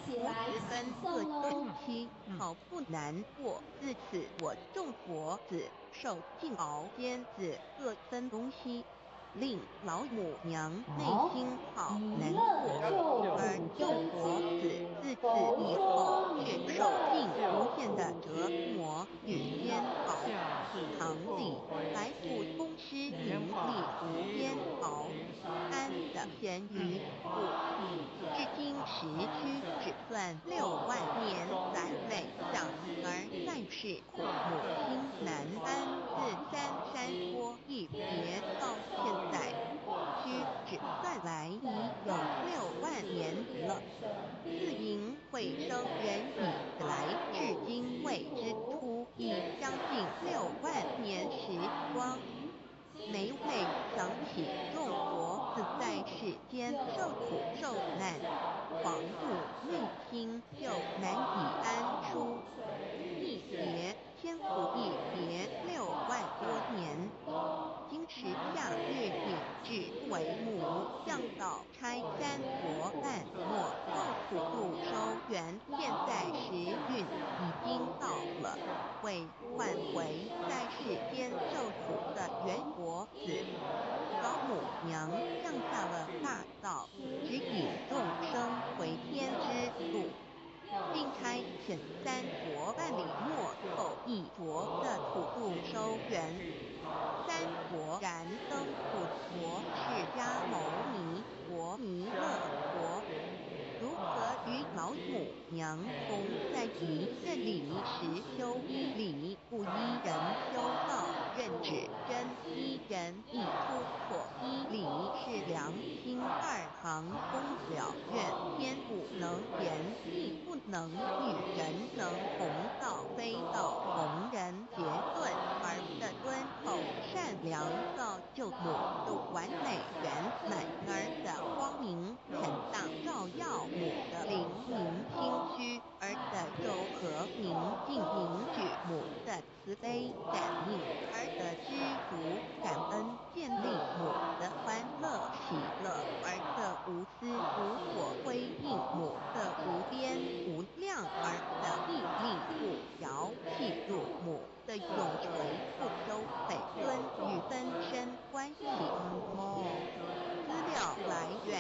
S1: 国子分各东西，好不难过。自此，我众国子受尽熬尖子各分东西，令老母娘内心好难过，而众国子自此以后却受尽无限的折磨与煎熬。唐李白骨通师名利无煎熬，安得闲于故？至今时区只算6万年，载美想儿在世苦，母亲难安。自三山多一别到现在，须只算来已有6万年了。自寅会生元以来，至今未知出，已将近6万年时光。每每想起众国子在世间受苦受难，皇母内心就难以安舒。一别千古一别6万多年，今时夏日引至为母，降道差3国半没，后土度收元，现在时运已经到了，为换回在世间受苦的原国子。老母娘降下了大道，指引众生回天之路，并差遣3国半里没后一着的土度收元。3国燃灯土国释迦牟尼国弥勒国，如何与老母娘同在一任理时修理，不依人修道，任指真一人一出错，依理是良心2行公了愿，天不能言，地不能与人能同道，非道同人结论，而的敦厚善良造就母的完美圆满，儿的光明坦荡照耀母的灵明心虚，儿的柔和宁静凝聚母的慈悲感应，儿的知足感恩建立母的欢乐喜乐，儿的无私无我归应母的无边无量，儿的屹立不摇契入母的永垂不休北尊与分身关系。资料来源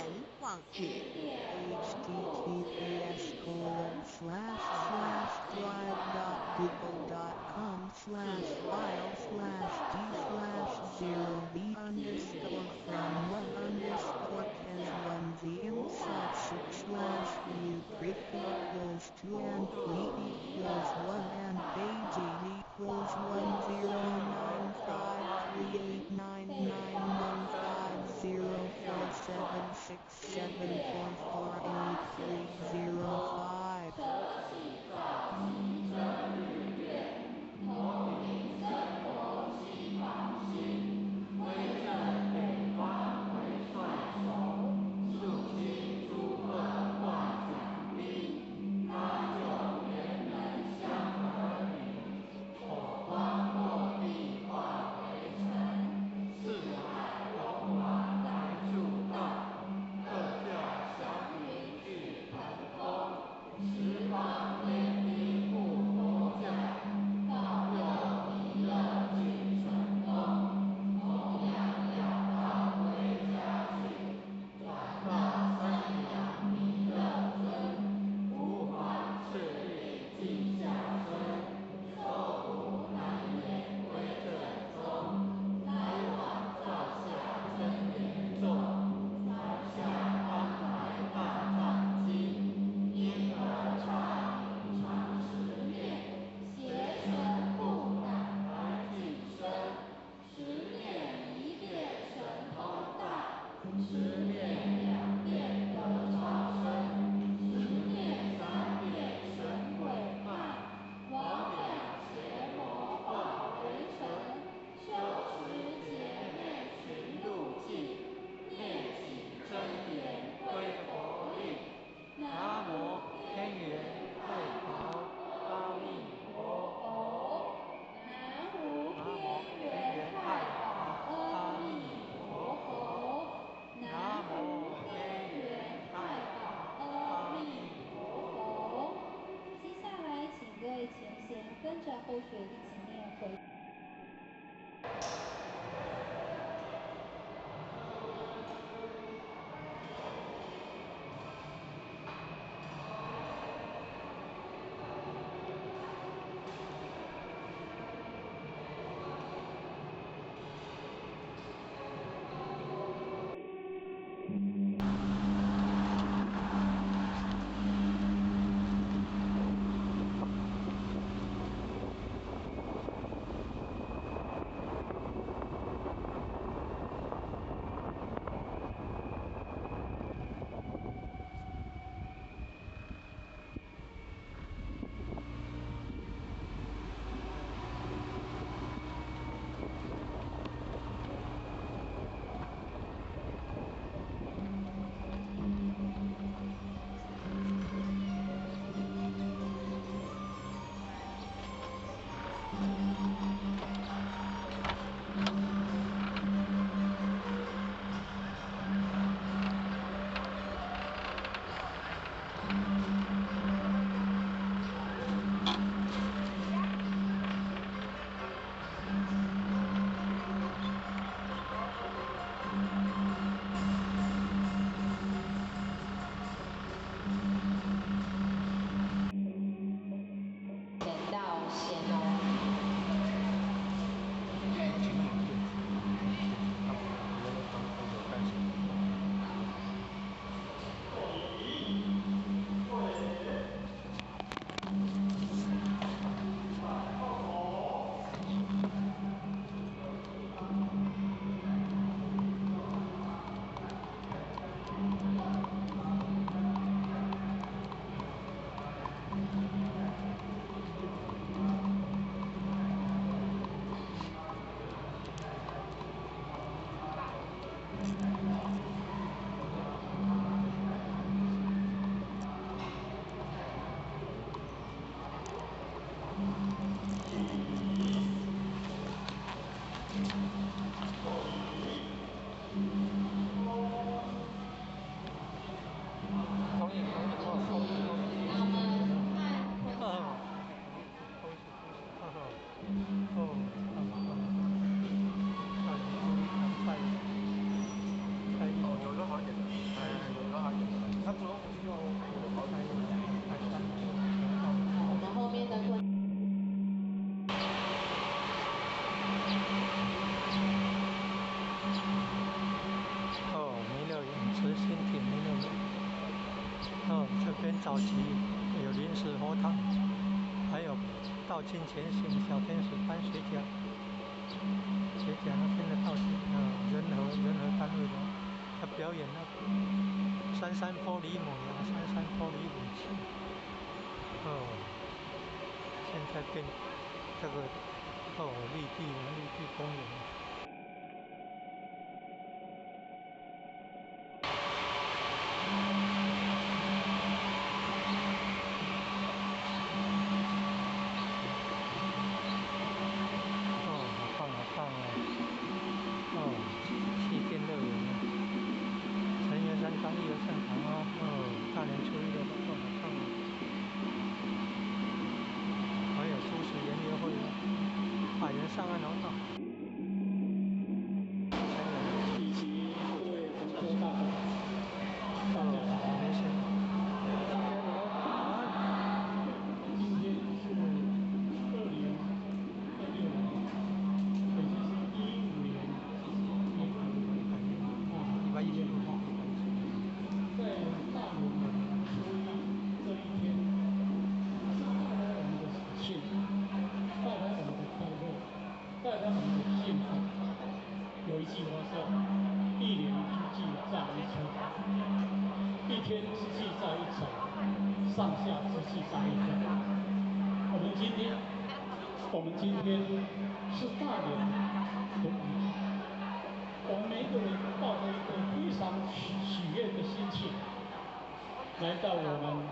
S1: 网址
S2: https://drive.google.com/file/d/3d/2 and page 8 equals 10953899
S3: 早期有临时佛堂，还有道亲前行小天使班学甲，学甲那边的道亲人和单位的，他表表演那个三山坡里母娘、三山坡里母亲。现在变这个绿地公园。好棒哦！西边乐园啊，陈元山刚义和圣堂哦，大年初一的好棒哦！还有苏轼园游会哦，人上岸哦。
S4: 以及各位同修大众，大家好。今天是2026年，也就是15年1月5号，在大年初一这一天，是带来我们的喜庆，带来我们的快乐，带来我们的幸福。有一句话说：“一年之计在于晨，一天之计在于晨，上下之计在于分。”我们今天是大年的1号，我们每一个人抱着一个非常喜悦的心情，来到我们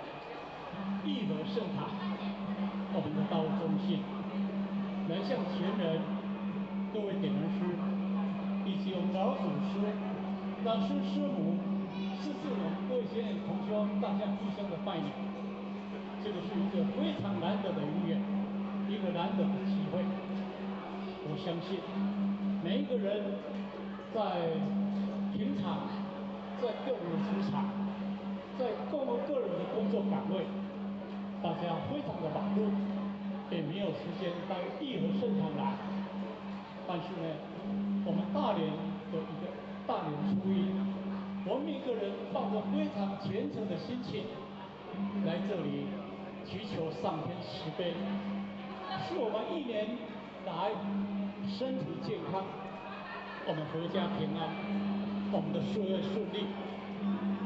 S4: 义和圣堂，我们的道中心，来向前人、各位点人师以及我们老祖师、老师师母，甚至我们各位先人同修，大家互相的拜年。这个是一个非常难得的姻缘，一个难得的机会。我相信每一个人在平常，在个人的职场，在个人的工作岗位，大家非常的忙碌，也没有时间到义和圣堂来。但是呢，我们大年的一个大年初一，我们每个人抱着非常虔诚的心情来这里祈求上天慈悲，使我们1年来身体健康，我们阖家平安，我们的事业顺利。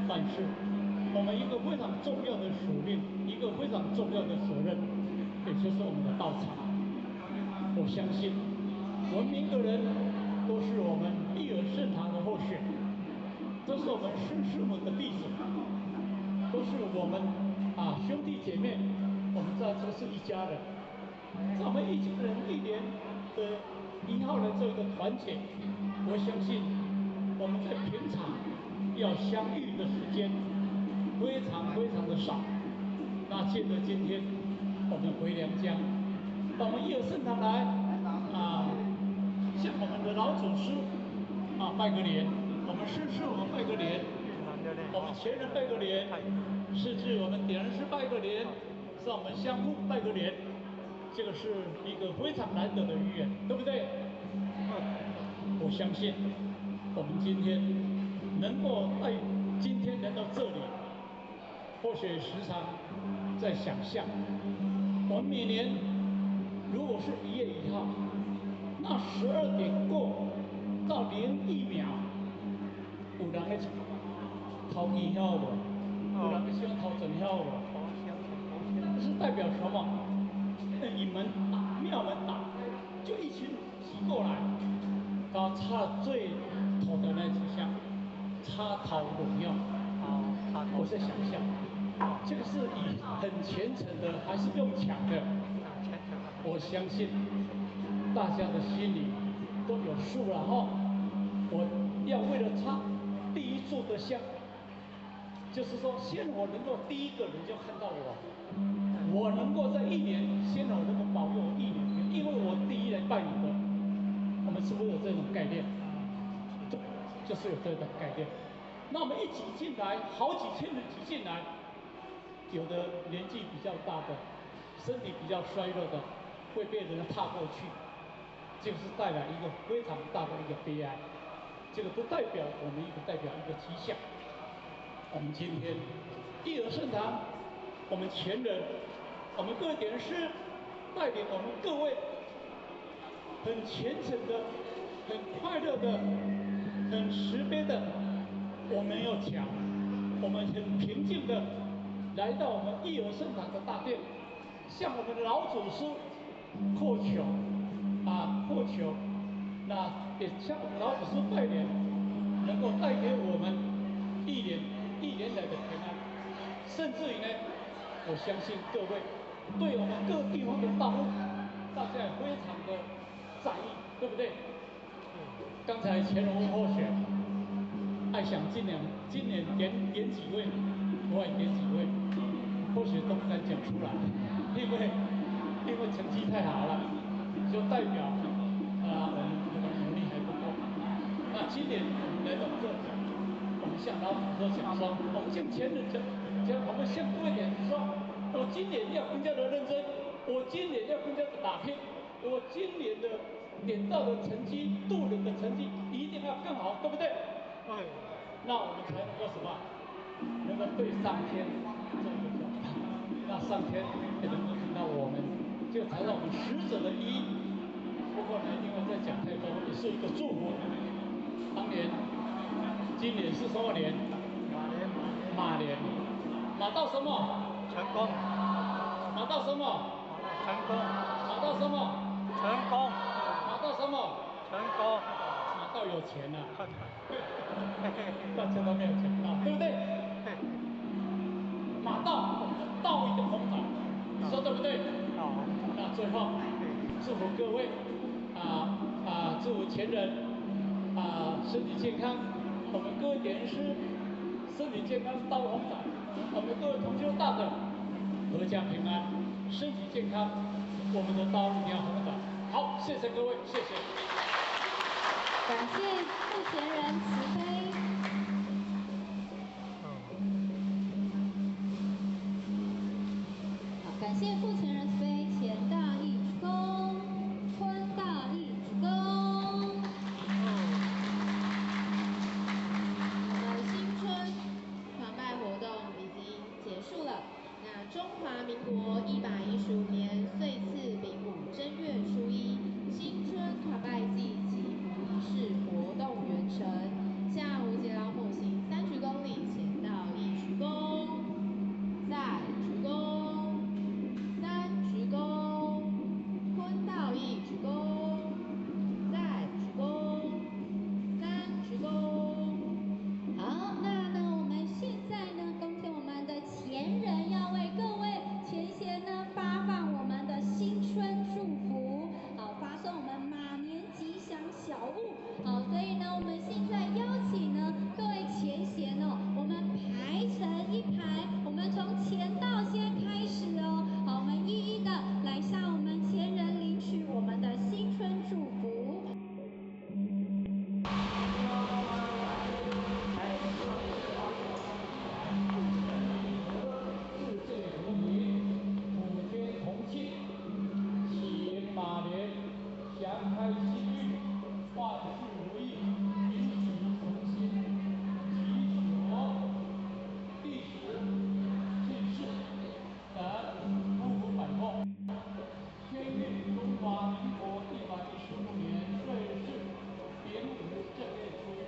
S4: 但是我们一个非常重要的使命，一个非常重要的责任，也就是我们的道场。我相信我们每个人都是我们义和圣堂的候选，都是我们师母的弟子，都是我们兄弟姐妹，我们在这是一家人。在我们一家人1年的1号的这个团结，我相信我们在平常要相遇的时间非常的少。那借着今天我们回娘家，到我们义和圣堂来向我们的老祖师拜个年，我们师母拜个年，我们前人拜个年，甚至我们点人师拜个年，让我们相互拜个年，这个是一个非常难得的姻缘，对不对？我相信我们今天能够到这里，或许时常在想象，我们每年如果是1月1号，那12点过到01秒，有人在投机票无？有人在想投整票无？是代表什么？庙门打开，就一群挤过来，然后插了最头的那几箱，插头荣耀。我在想象，这个是以很虔诚的，还是用抢的？我相信大家的心里都有数了哈。我要为了插第一炷的香，就是说先我能够第一个人就看到我能够在1年先我能够保佑我1年，因为我第一来拜你的。我们是不是有这种概念？就是有这种概念。那我们一挤进来，好几千人挤进来，有的年纪比较大的，身体比较衰弱的，会被人踏过去，就是带来一个非常大的一个悲哀。这个不代表我们代表一个迹象。我们今天义和圣堂，我们前人，我们各位点师带领我们各位，很虔诚的、很快乐的、很慈悲的我们要讲，我们很平静的来到我们义和圣堂的大殿，向我们的老祖师叩求，叩求，那也向我们老祖师拜年，能够带给我们一年来的平安，甚至于呢，我相信各位对我们各地方的道路，大家也非常的在意，对不对？刚才乾隆候选，爱想今年点几位，不爱点几位，或许都不敢讲出来，因为成绩太好了，就代表我们可能努力还不够。那今年我们来到这里，我们向老祖宗讲说，我们向前人讲，我们向各位点子说，我今年要更加的认真，我今年要更加的打拼，我今年的点到的成绩、渡人的成绩一定要更好，对不对？那我们才能够什么？能够对上天做一个交代，那上天也能够听到我们，就才让我们使者的意。不过呢，因为再讲太多，也是一个祝福。当年，今年是什么年？马年。马到什么？
S3: 成功。
S4: 马到什么？
S3: 成功。
S4: 马到什么？
S3: 成功。
S4: 马到什么？
S3: 成功。
S4: 马到有钱了。大家都没有讲到，对不对？马到我们的道义的红展，你说对不对？
S3: 好。
S4: 那最后祝福各位祝福前人身体健康，我们各位点师身体健康，道义红展，我们各位同修大德阖家平安，身体健康，我们的道一定要红展。好，谢谢各位，谢谢。
S5: 感谢傅贤人慈悲。好，感谢傅贤人慈悲，钱大义鞠躬，坤大义鞠躬。我们新春团拜活动已经结束了。那中华民国115年岁次丙午正月初一，新春团拜祭及仪式活动圆成，下午解老普行3鞠躬礼，前到1鞠躬，再鞠躬，3鞠躬，坤道1鞠躬，再鞠躬，3鞠躬。好，那我们现在呢，恭请我们的前人要为各位前贤呢发放我们的新春祝福，好，发送我们马年吉祥小物，好，所以呢，我们现在邀请呢各位前贤哦，我们排成一排，我们从前道先开始哦，好，我们一一的来向我们前人领取我们的新春祝福。
S4: 马年祥开新运，万事如意，迎喜同心，吉祥第10进士等祝福百货。天运中华民国115年瑞士丙午正月初一。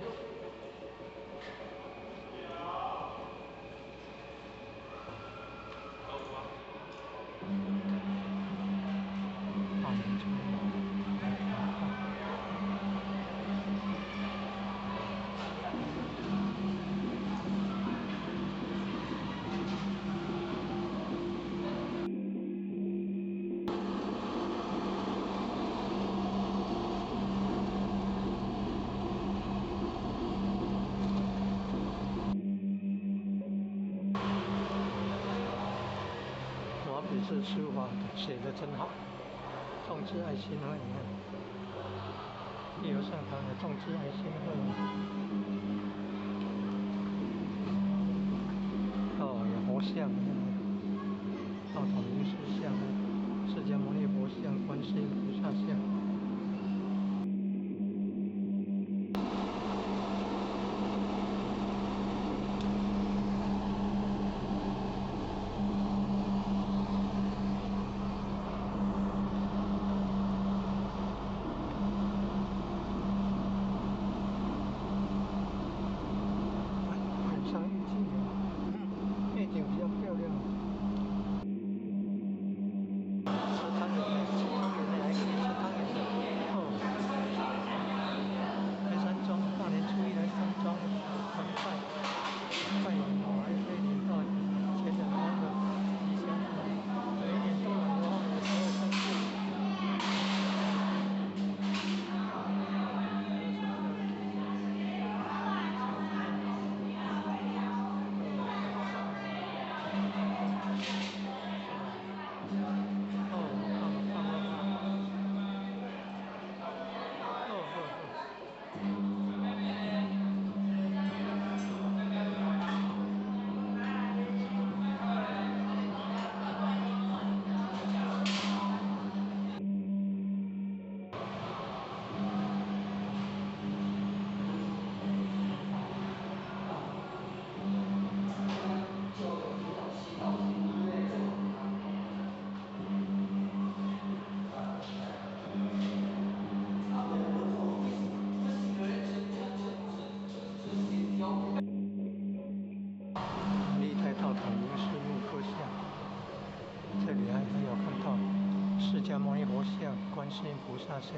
S3: 笔字书法写得真好，众志爱心会，你看，义和圣堂的众志爱心会，有佛像，道统一师像，释迦牟尼佛像，观世音菩萨像。菩萨像，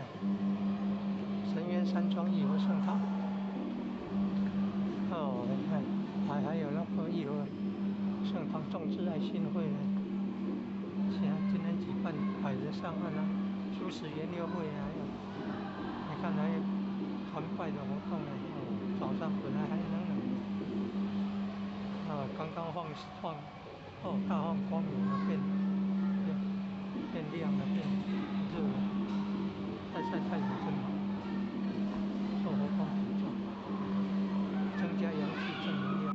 S3: 神渊山庄义和圣堂。哦，你看，还有那个义和圣堂众志爱心会呢，现在今天举办百人上岸啊，素食研究会啊，你看还有团拜的活动呢。早上本来还冷冷的，刚刚放，大放光明了，变亮了，变热了，晒太阳真好，做活动挺重，增加阳气，正能量。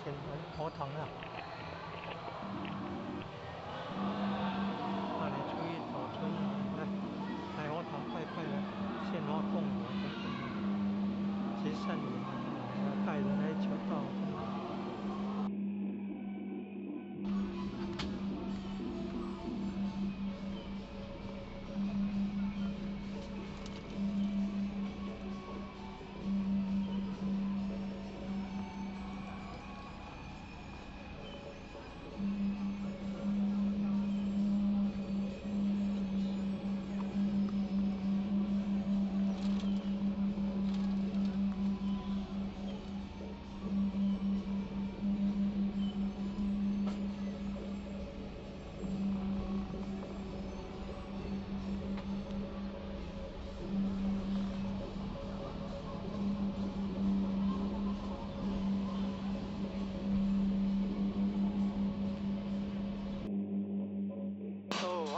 S3: 前佛堂啊。那你初一走春来佛堂拜拜了，献花供佛等等，结善缘啊，带人来求道。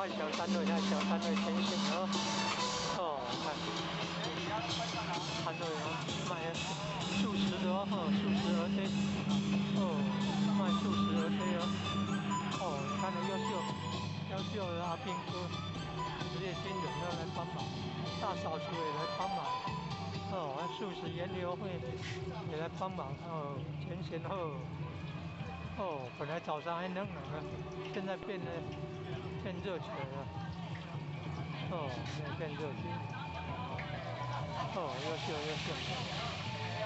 S3: 小摊位，小摊位前行哦。看，摊位卖素食的哦，素食鹅腿，卖素食鹅腿哦。你看的优秀的阿兵哥，职业军人要来帮忙，大扫除也来帮忙，素食研流会也来帮忙前前后。本来早上还冷的，现在变热起来了。现在变热起来了。优秀。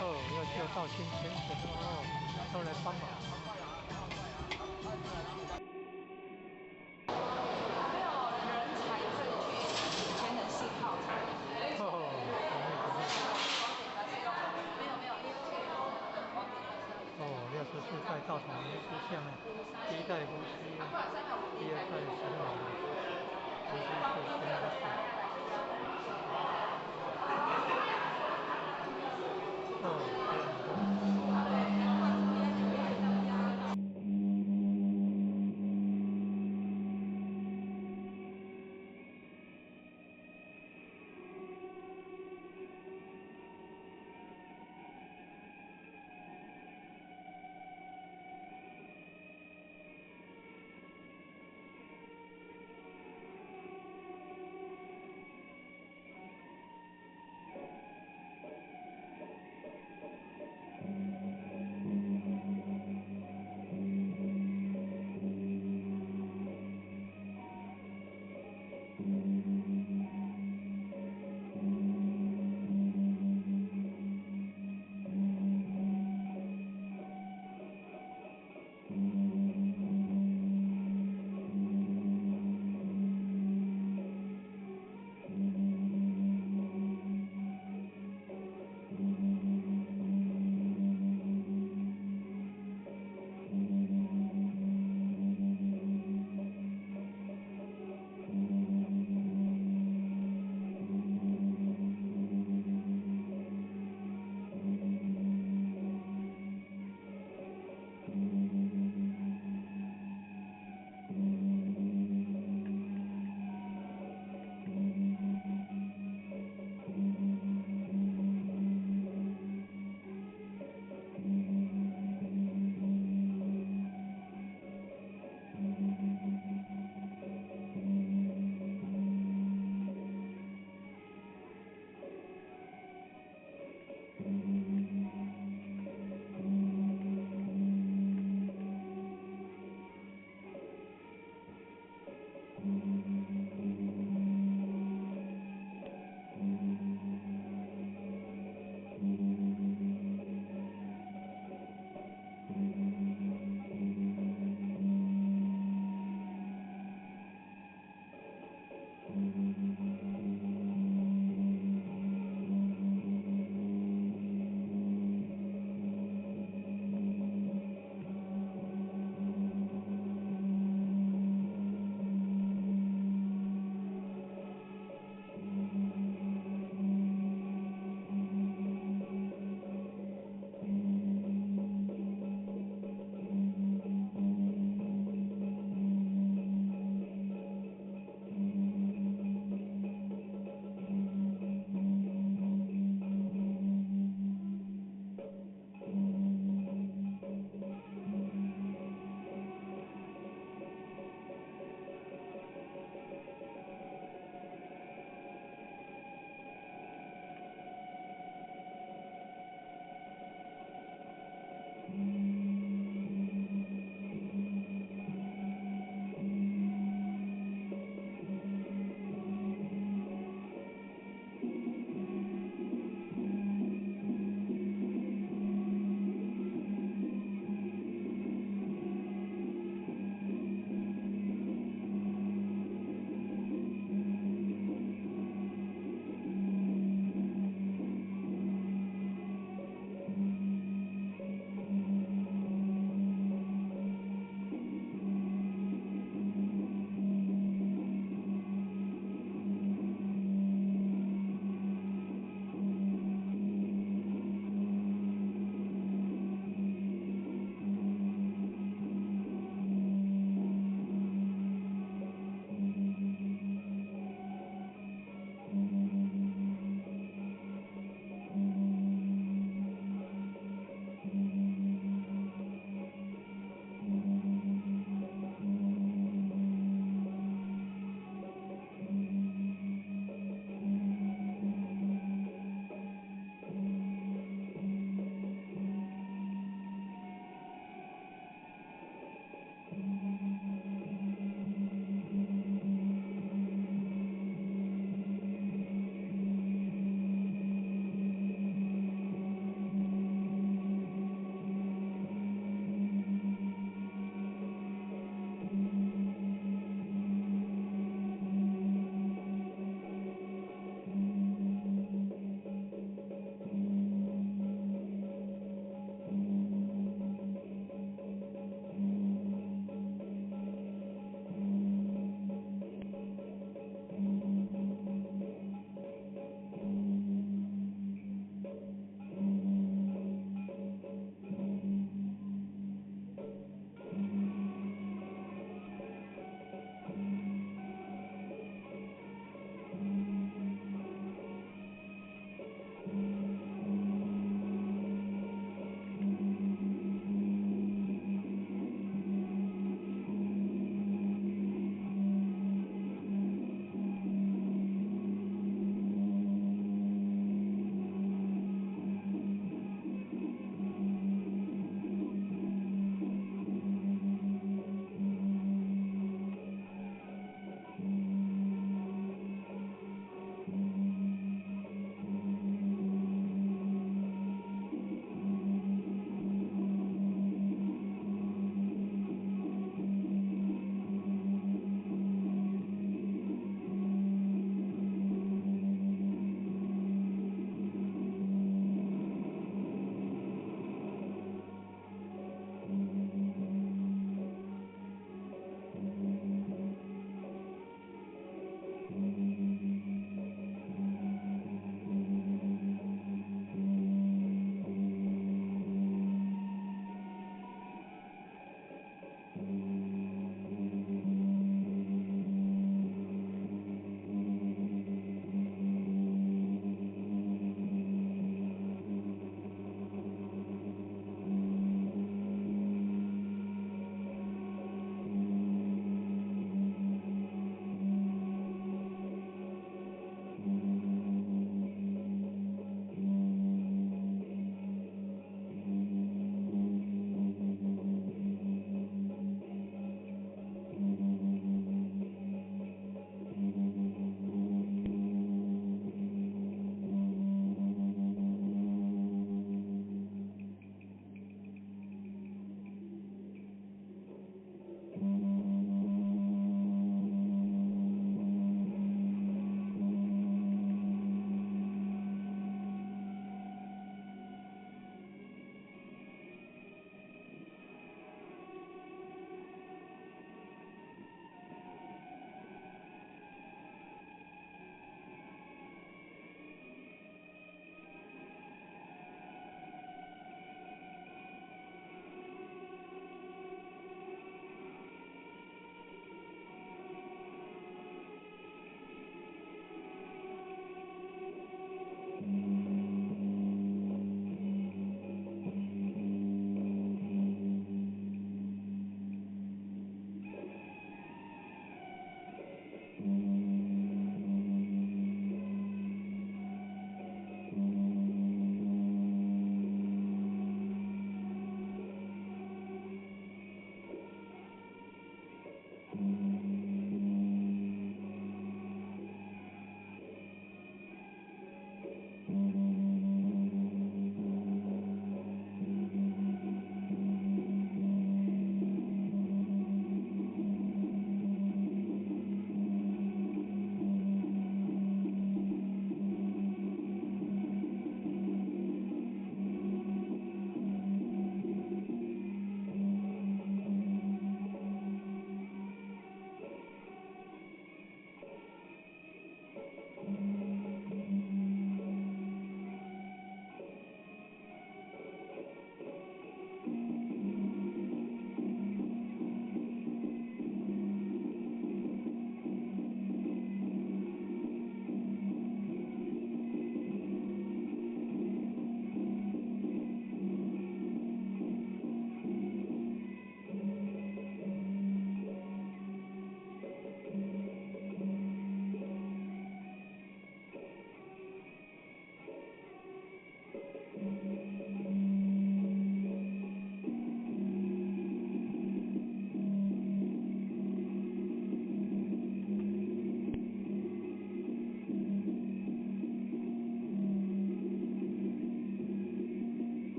S3: 优秀到前前都来帮忙。
S6: 没有人才可以去以前的信号才。
S3: 64代道场师像第一代夫妻，第二代神老54岁。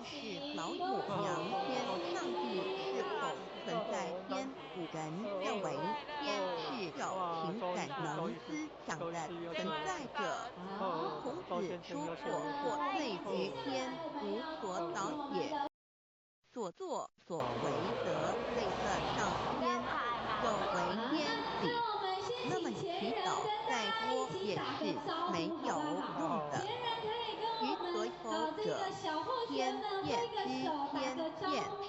S1: 是老母娘天上帝是否存在天？古人认为天是有情感能思想的存在者。孔子说过：“我罪于天，无所导也。”所作所为得罪了上天，有违天理。那么祈祷再多也是没有用的。于所否者，天厌之，天厌之，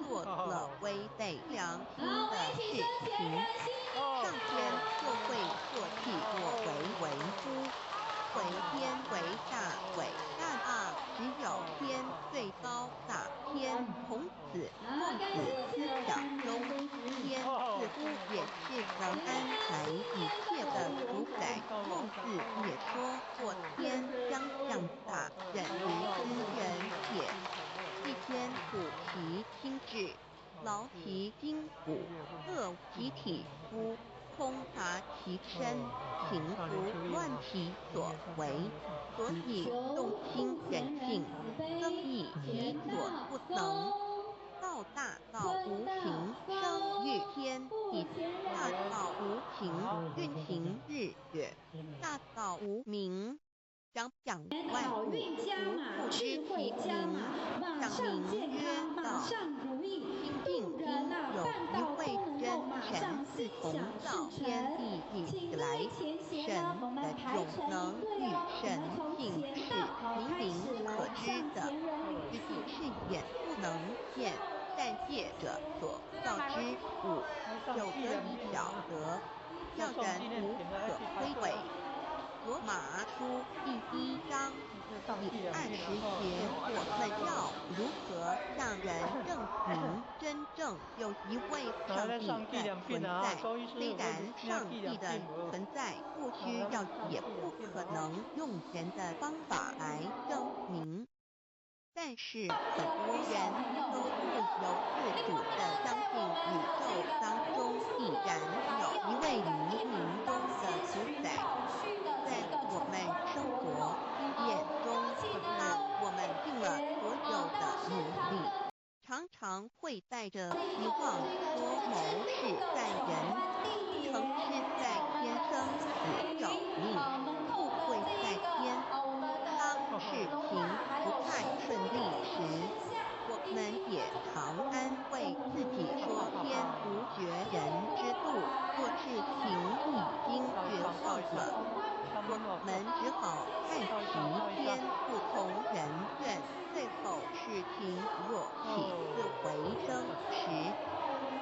S1: 做了违背良心的事情，上天就会唾弃我为夫。为天为大，为大啊！只有天最高大。孔子、孟子思想中，天似乎也是能安排一切的主宰。孟子也说过：“天将降大任于斯人也，既天苦其心志，劳其筋骨，饿其体肤。”空乏其身，行拂乱其所为，所以动心忍性，增益其所不能。道大道无情，生育天地；大道无情，运行日月；大道无名，讲万物，不知其名。讲名曰道。清净经有一位真神，自从造天地以来，神的永能与神性是明明可知的，实体是眼不能见，但借着所造之物，就可以晓得，叫人无可推诿。罗马书第1章第20节，我们要如何向人证明真正有一位上帝的存在？虽然上帝的存在不需要也不可能用人的方法来证明，但是很多人都不由自主地相信宇宙当中必然有一位冥冥中的主宰。在我们生活经验中，我们尽了所有的努力，常常会带着希望说谋事在人，成事在天，生死有命，富贵在天。当事情不太顺利时，我们也常安慰自己说天无绝人之路，若事情已经绝望了，我们只好叹息天不从人愿。最后事情若起死回生时，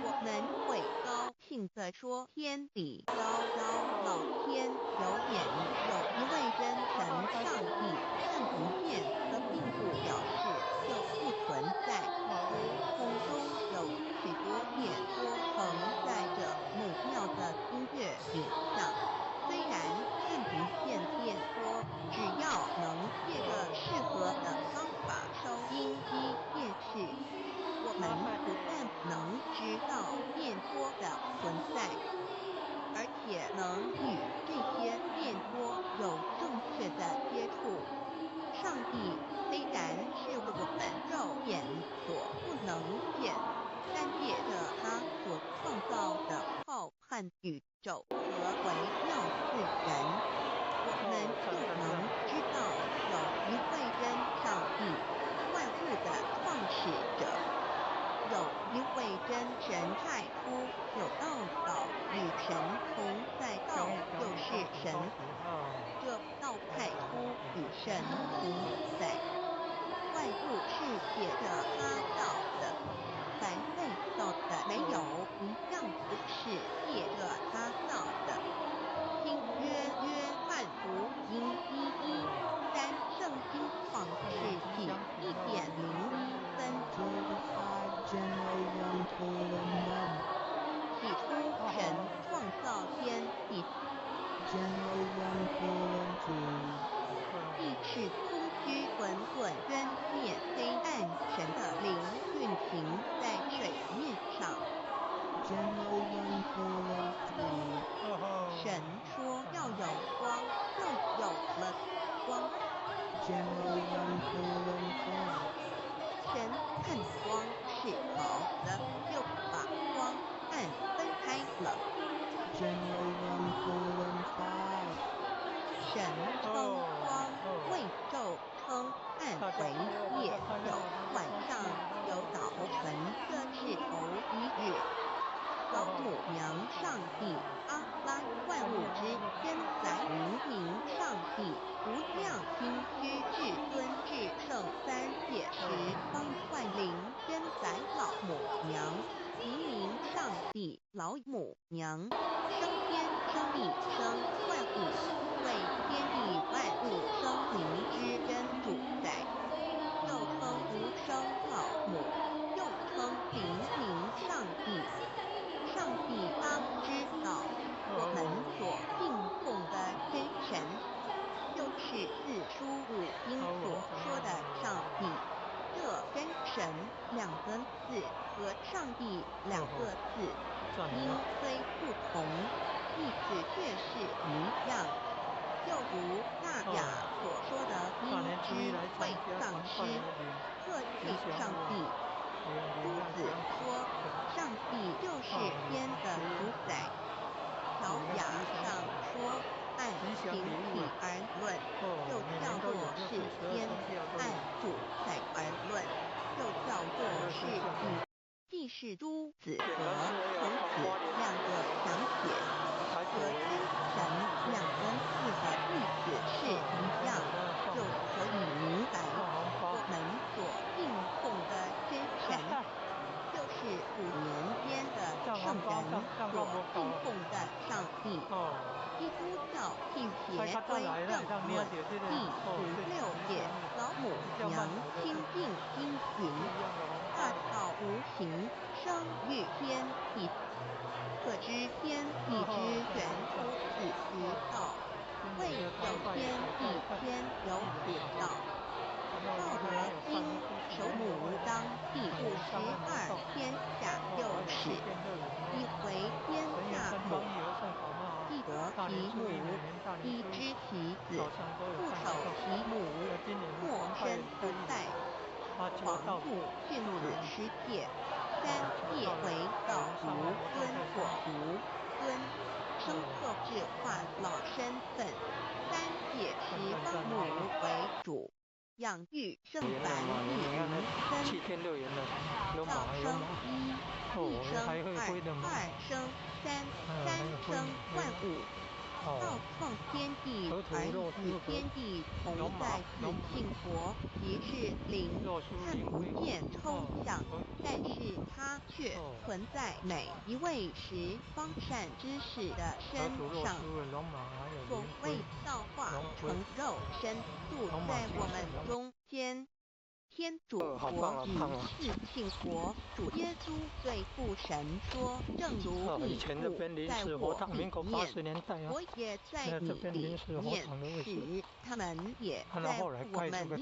S1: 我们会高兴地说天理昭昭，老天有眼。有一位真神上帝看不见的并不表示就不存在，如空中有许多电波承载着美妙的音乐影像，虽然看不见电波，只要能借着适合的方法收音机电视，我们不但能知道电波的存在，而且能与这些电波有正确的接触。上帝虽然是我们肉眼所不能见，但借着他所创造的浩瀚宇宙和微妙自然，我们就能知道有一位真上帝，万物的创始者。有一位真神太初就道与神同在，道就是神，这道太初与神同在，万物是借着他造的，凡被造的没有一样不是借着他造的。新约翰福音1:3，圣经创世纪1:01分。起初神创造天地，地是空虚混沌渊面黑暗，神的灵运行在水面上。神说要有光，就有了光。神看光是好的，就把光暗分开了。
S2: Generally 1, 4, and 5.
S1: 神称光为昼，称暗为夜，有晚上，有早晨，这是头一日。老母娘上帝阿拉万物之根在无名上帝无量心居至尊至圣三界十方万灵真在老母娘其名上帝老母娘生天生地生万物为天地万物生灵之真主宰，又称无生老母，又称灵明上帝。上帝当知道，我们所信奉的真神，就是四书五经所说的上帝。这真神两个字和上帝两个字，音虽不同，意思却是一样。就如大雅所说的“因之会丧失”，特去上帝。朱子说，上帝就是天的主宰。乔雅上说，按形体而论，就叫做是天；按主宰而论，就叫做是地。既是朱子和孔子两个讲解，和真神两个字的意思是一样，就可以明白我们所信奉的真神，就是古年间的圣人所信奉的上帝。基督教信邪归正论第56页，老母娘清净经云：大道无形，生育天地。可知天地之源出自于道，未有天地先有此道。道德经首母当第52天下幼时，以为天下母。既得其母，以知其子，不守其母，莫身不在。皇父训子十戒，三戒为道如尊我如尊，生克制化老身份。三戒十方母为主，养育圣凡育人生，道生一生二生三生万物。道创天地而与天地同在自性国，即是灵，看不见抽象，但是它却存在每一位十方善知识的身上。所谓道化成肉身，住在我们中间。天主国与自性国，主耶稣对父神说：“正如你父在我里面，我也在你里面时，他们也在我们里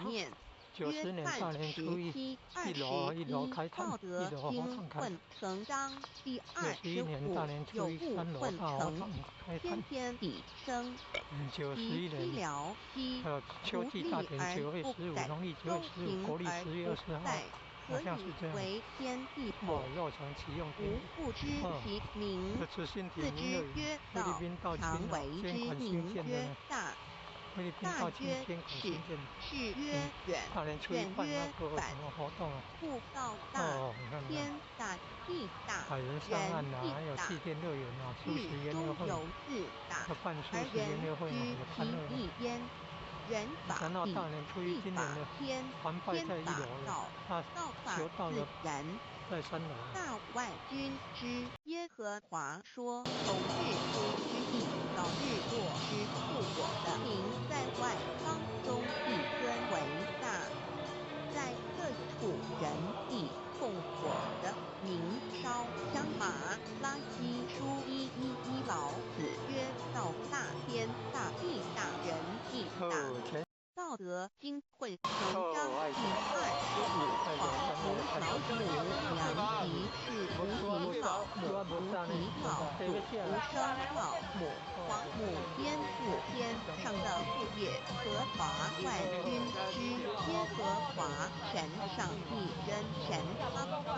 S1: 面。”约翰17:21，道德经混成章第25，有物混成，天天地生，其寂寥兮，无力而不改，周平而不殆，何以为天地母？吾不知其名，自知曰道，常为之名曰大。大曰是，是曰远，远曰反。故道大，天大，地大，人亦大。日中有四大，而人居其一焉。人法地，地法天，天法道，道法自然。大万军之耶和华说：从日出之地到日落之处，我的名在万邦中必尊为大。在各处人必奉我的名烧香马拉基书1:11，老子曰：道大，天大，地大，人亦大。道德经混成章第25，皇母老母娘即是无极老母，无极老祖，无生老母，皇母颠覆天上的父也，和华万军之耶和华神上帝真神阿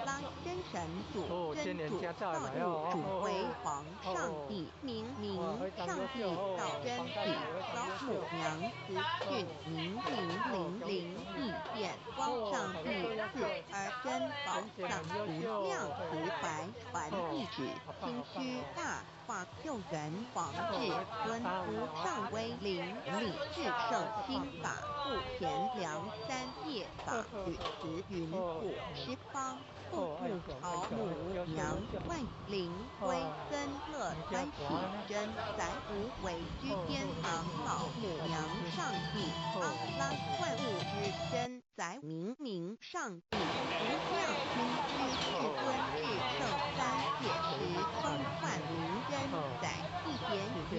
S1: 拉真神主真主造物主为皇上帝明上帝道真体老母娘慈训明意变光上帝赐而真宝藏无量慈怀传一旨清虚大化救援皇治尊无上威灵力至圣心法不贤良三界法语慈云五十方父母朝母娘外灵归增乐欢喜真载无为居天堂老母娘上帝阿拉万物之真载明上帝无量君居至尊至圣三界十方万灵真载一点明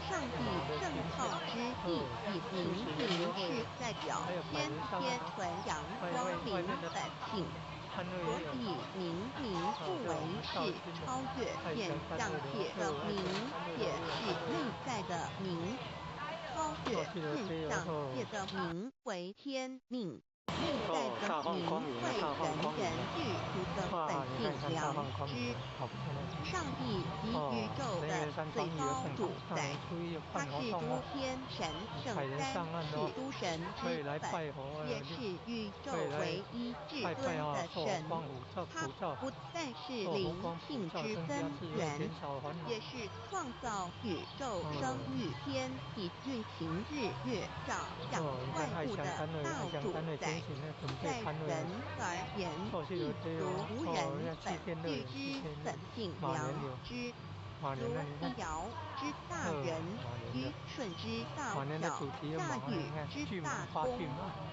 S1: 上帝圣号之意以明是代表天纯阳光明本性，所以明不为是超越现象界的明，也是内在的明，超越现象界的明为天命。内在的明为人具足的本性良知，上帝及宇宙的最高主宰，他是诸天神圣三世诸神之本，也是宇宙唯一至尊的神。他不但是灵性之根源，也是创造宇宙生育天地运行日月照向万物的大主宰。在人而言，亦如人本具之本性良知，如一爻之大人，虞舜之大巧，大禹之大功，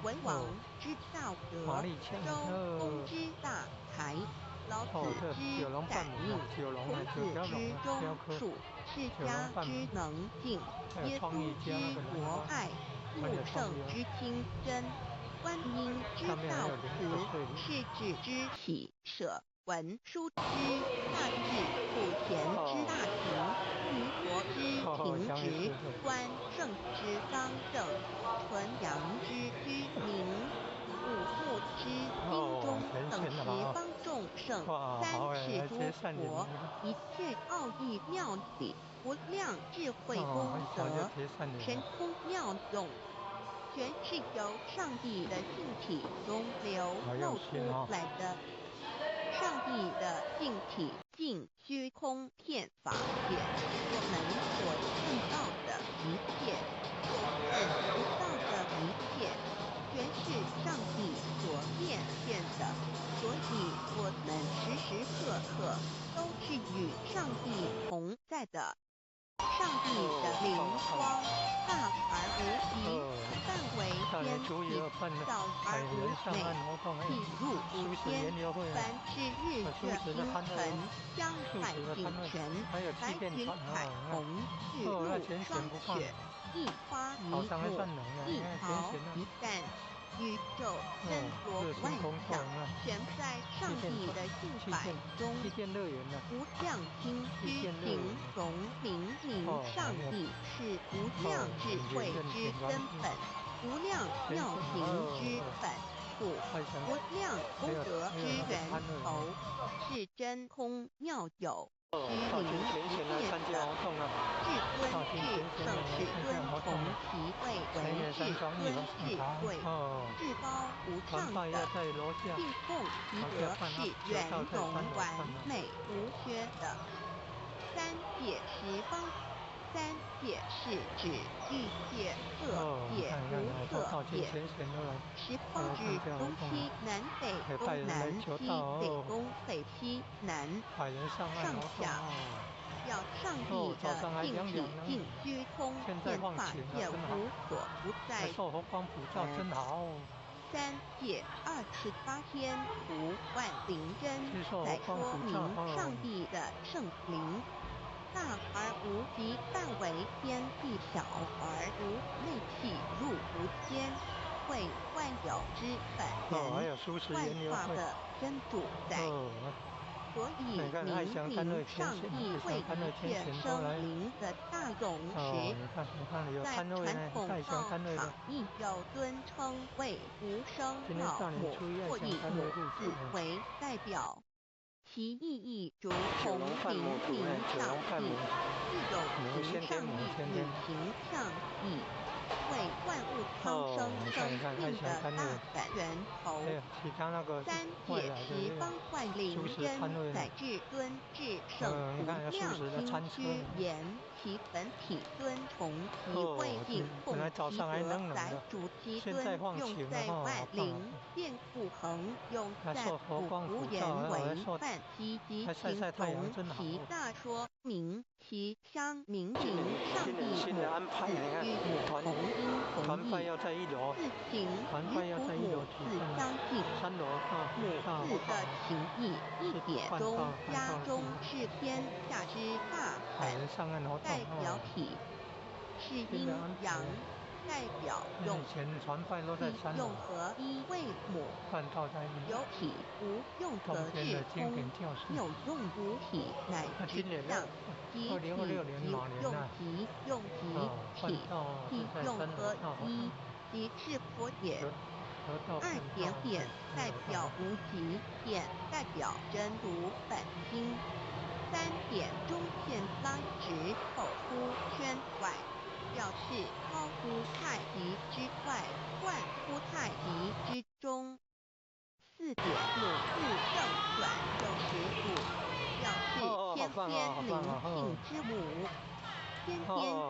S1: 文王之大德，周公之大才，老子之感应，孔子之忠恕，释迦之能静，耶稣之博爱，穆圣之清真。观音之道慈，世智之喜舍，文殊之大智，普贤之大行，弥陀之平直，观圣之刚正，纯阳之居明，五木之精忠，等十方众圣，三世诸佛，一切奥义妙理，无量智慧功德，神通妙用。全是由上帝的性体中流露出来的。上帝的性体尽虚空遍法界，我们所看到的一切，所看不到的一切，全是上帝所变现的。所以，我们时时刻刻都是与上帝同在的。上帝的灵光大而无极，范为天地，小而无美，体入无边。凡是日月星辰、江海景泉、白云彩虹、日露霜雪，一花一木，一毫一蛋。宇宙森罗万象，全在上帝的性百中。无量清虚形容明上帝是无量智慧之根本，无量妙行之本土，无量功德之源头，是真空妙有。虚灵不灭的至尊至圣至尊，从其位为至尊至贵，至高无上的，性共其德是圆融完美无缺的。三界十方，三界是指欲界、色界、无色界。十方指东西南北东南西北东北西南上下，要上帝的性体尽虚空遍法界无所不在。三界28天无万灵真，在说明上帝的圣灵。大而无极，范围天地；小而无内，气入无间，会万有之本源，万化的真主宰。所以
S3: 你看爱
S1: 明
S3: 香丹瑞
S1: 明上
S3: 天选，
S1: 帝会
S3: 爱香丹瑞
S1: 一切
S3: 天选都来
S1: 生灵的大总
S3: 哦，
S1: 时，
S3: 你看有
S1: 在
S3: 摊位呢，
S1: 传统
S3: 爱香
S1: 道
S3: 摊位的
S1: 场，亦又尊称为无生
S3: 今天
S1: 老母
S3: 大年初一
S1: 或以
S3: 爱香摊位
S1: 母
S3: 入主
S1: 字为代表，其意义如
S3: 九
S1: 同
S3: 龙半母
S1: 明
S3: 主呢，九
S1: 明上帝
S3: 龙半母，
S1: 是有
S3: 母先
S1: 形上
S3: 天母先天。
S1: 帝与形象义，为万物苍
S3: 哦，
S1: 生
S3: 你看
S1: 生命
S3: 爱香
S1: 的大
S3: 摊位，
S1: 感源头。
S3: 还有其他那个
S1: 三
S3: 外
S1: 界十
S3: 来的这
S1: 方
S3: 个
S1: 幻灵
S3: 素食
S1: 真
S3: 摊位呢
S1: 载至尊至圣
S3: 你看有素
S1: 无量
S3: 食的
S1: 心
S3: 餐车
S1: 虚
S3: 呢
S1: 言，其本体尊崇其
S3: 哦
S1: 位境
S3: 本来
S1: 供其
S3: 早上还
S1: 德载
S3: 冷冷的
S1: 主其
S3: 现在
S1: 尊
S3: 放晴了
S1: 用在
S3: 哦
S1: 万灵
S3: 好棒哦
S1: 变不恒用
S3: 还
S1: 在
S3: 受佛光
S1: 普
S3: 普照
S1: 言为
S3: 还受
S1: 范积极
S3: 还晒
S1: 形
S3: 晒太阳
S1: 容
S3: 真好
S1: 其大说明其相明
S3: 今
S1: 明上
S3: 年
S1: 帝母
S3: 新的安排
S1: 子
S3: 你看
S1: 与母
S3: 团
S1: 同音
S3: 团
S1: 同义，
S3: 拜要在1楼，
S1: 自行
S3: 团拜
S1: 与
S3: 要在1
S1: 父母
S3: 楼举
S1: 子
S3: 办，
S1: 相敬。
S3: 3楼啊
S1: 母
S3: 大
S1: 字的情义，一点中家中是天下之大本，
S3: 百人上岸活动
S1: 代表
S3: 哦，
S1: 体是阴
S3: 新的安排
S1: 阳，代表用
S3: 以前团拜都在
S1: 体
S3: 3
S1: 用
S3: 楼，
S1: 合一为母，
S3: 办道在1楼，
S1: 有体无用
S3: 冬
S1: 则
S3: 天的
S1: 是空，
S3: 经典教室。
S1: 有用无体乃至
S3: 今年
S1: 相，即体
S3: 2026年
S1: 即
S3: 马年
S1: 用
S3: 呐，
S1: 即用即
S3: 办
S1: 体，
S3: 道
S1: 体
S3: 是在
S1: 用
S3: 3楼
S1: 合
S3: 大活
S1: 一
S3: 动，
S1: 即是佛也。
S3: 河道
S1: 二
S3: 办道
S1: 点点代表
S3: 2楼
S1: 无极，点代表真如本心。三点中线拉直后呼圈外，表示超乎太极之外，贯乎太极之中。四点母字正转65，表示天天灵性之母。天天母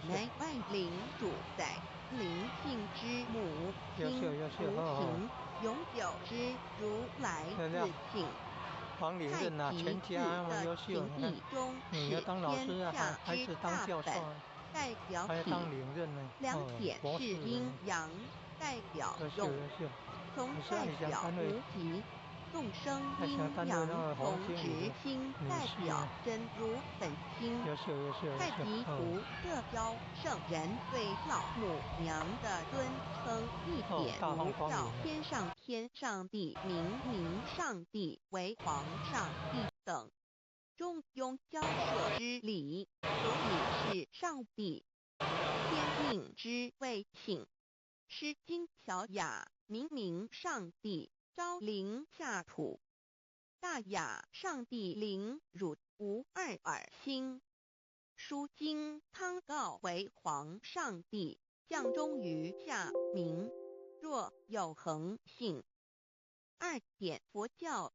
S1: 乃万灵主宰，灵性之母，心无形，永久之如来自性。
S3: 黄领
S1: 太
S3: 证啊，
S1: 极
S3: 全
S1: 字
S3: 家那么优
S1: 的
S3: 秀，
S1: 情
S3: 你看
S1: 义中
S3: 女儿
S1: 是
S3: 当老师
S1: 天
S3: 啊，
S1: 下之
S3: 孩子当
S1: 大本，
S3: 教授啊，
S1: 代表体。
S3: 还当领任呢，
S1: 两点是
S3: 博士
S1: 阴阳，代表
S3: 优秀
S1: 用，
S3: 优秀。
S1: 从代表无极。众生阴阳同直心，代表真如本心。
S3: 优秀优秀优秀。
S1: 太极图色标圣人对老母娘的尊称，一点无叫天上天上帝、明上帝为皇上帝等，中庸交涉之礼，所以是上帝。天命之谓请，诗经小雅，明上帝。昭灵下土，大雅上帝灵汝无二耳心。书经汤告为皇上帝，降忠于下民，若有恒性。二点佛教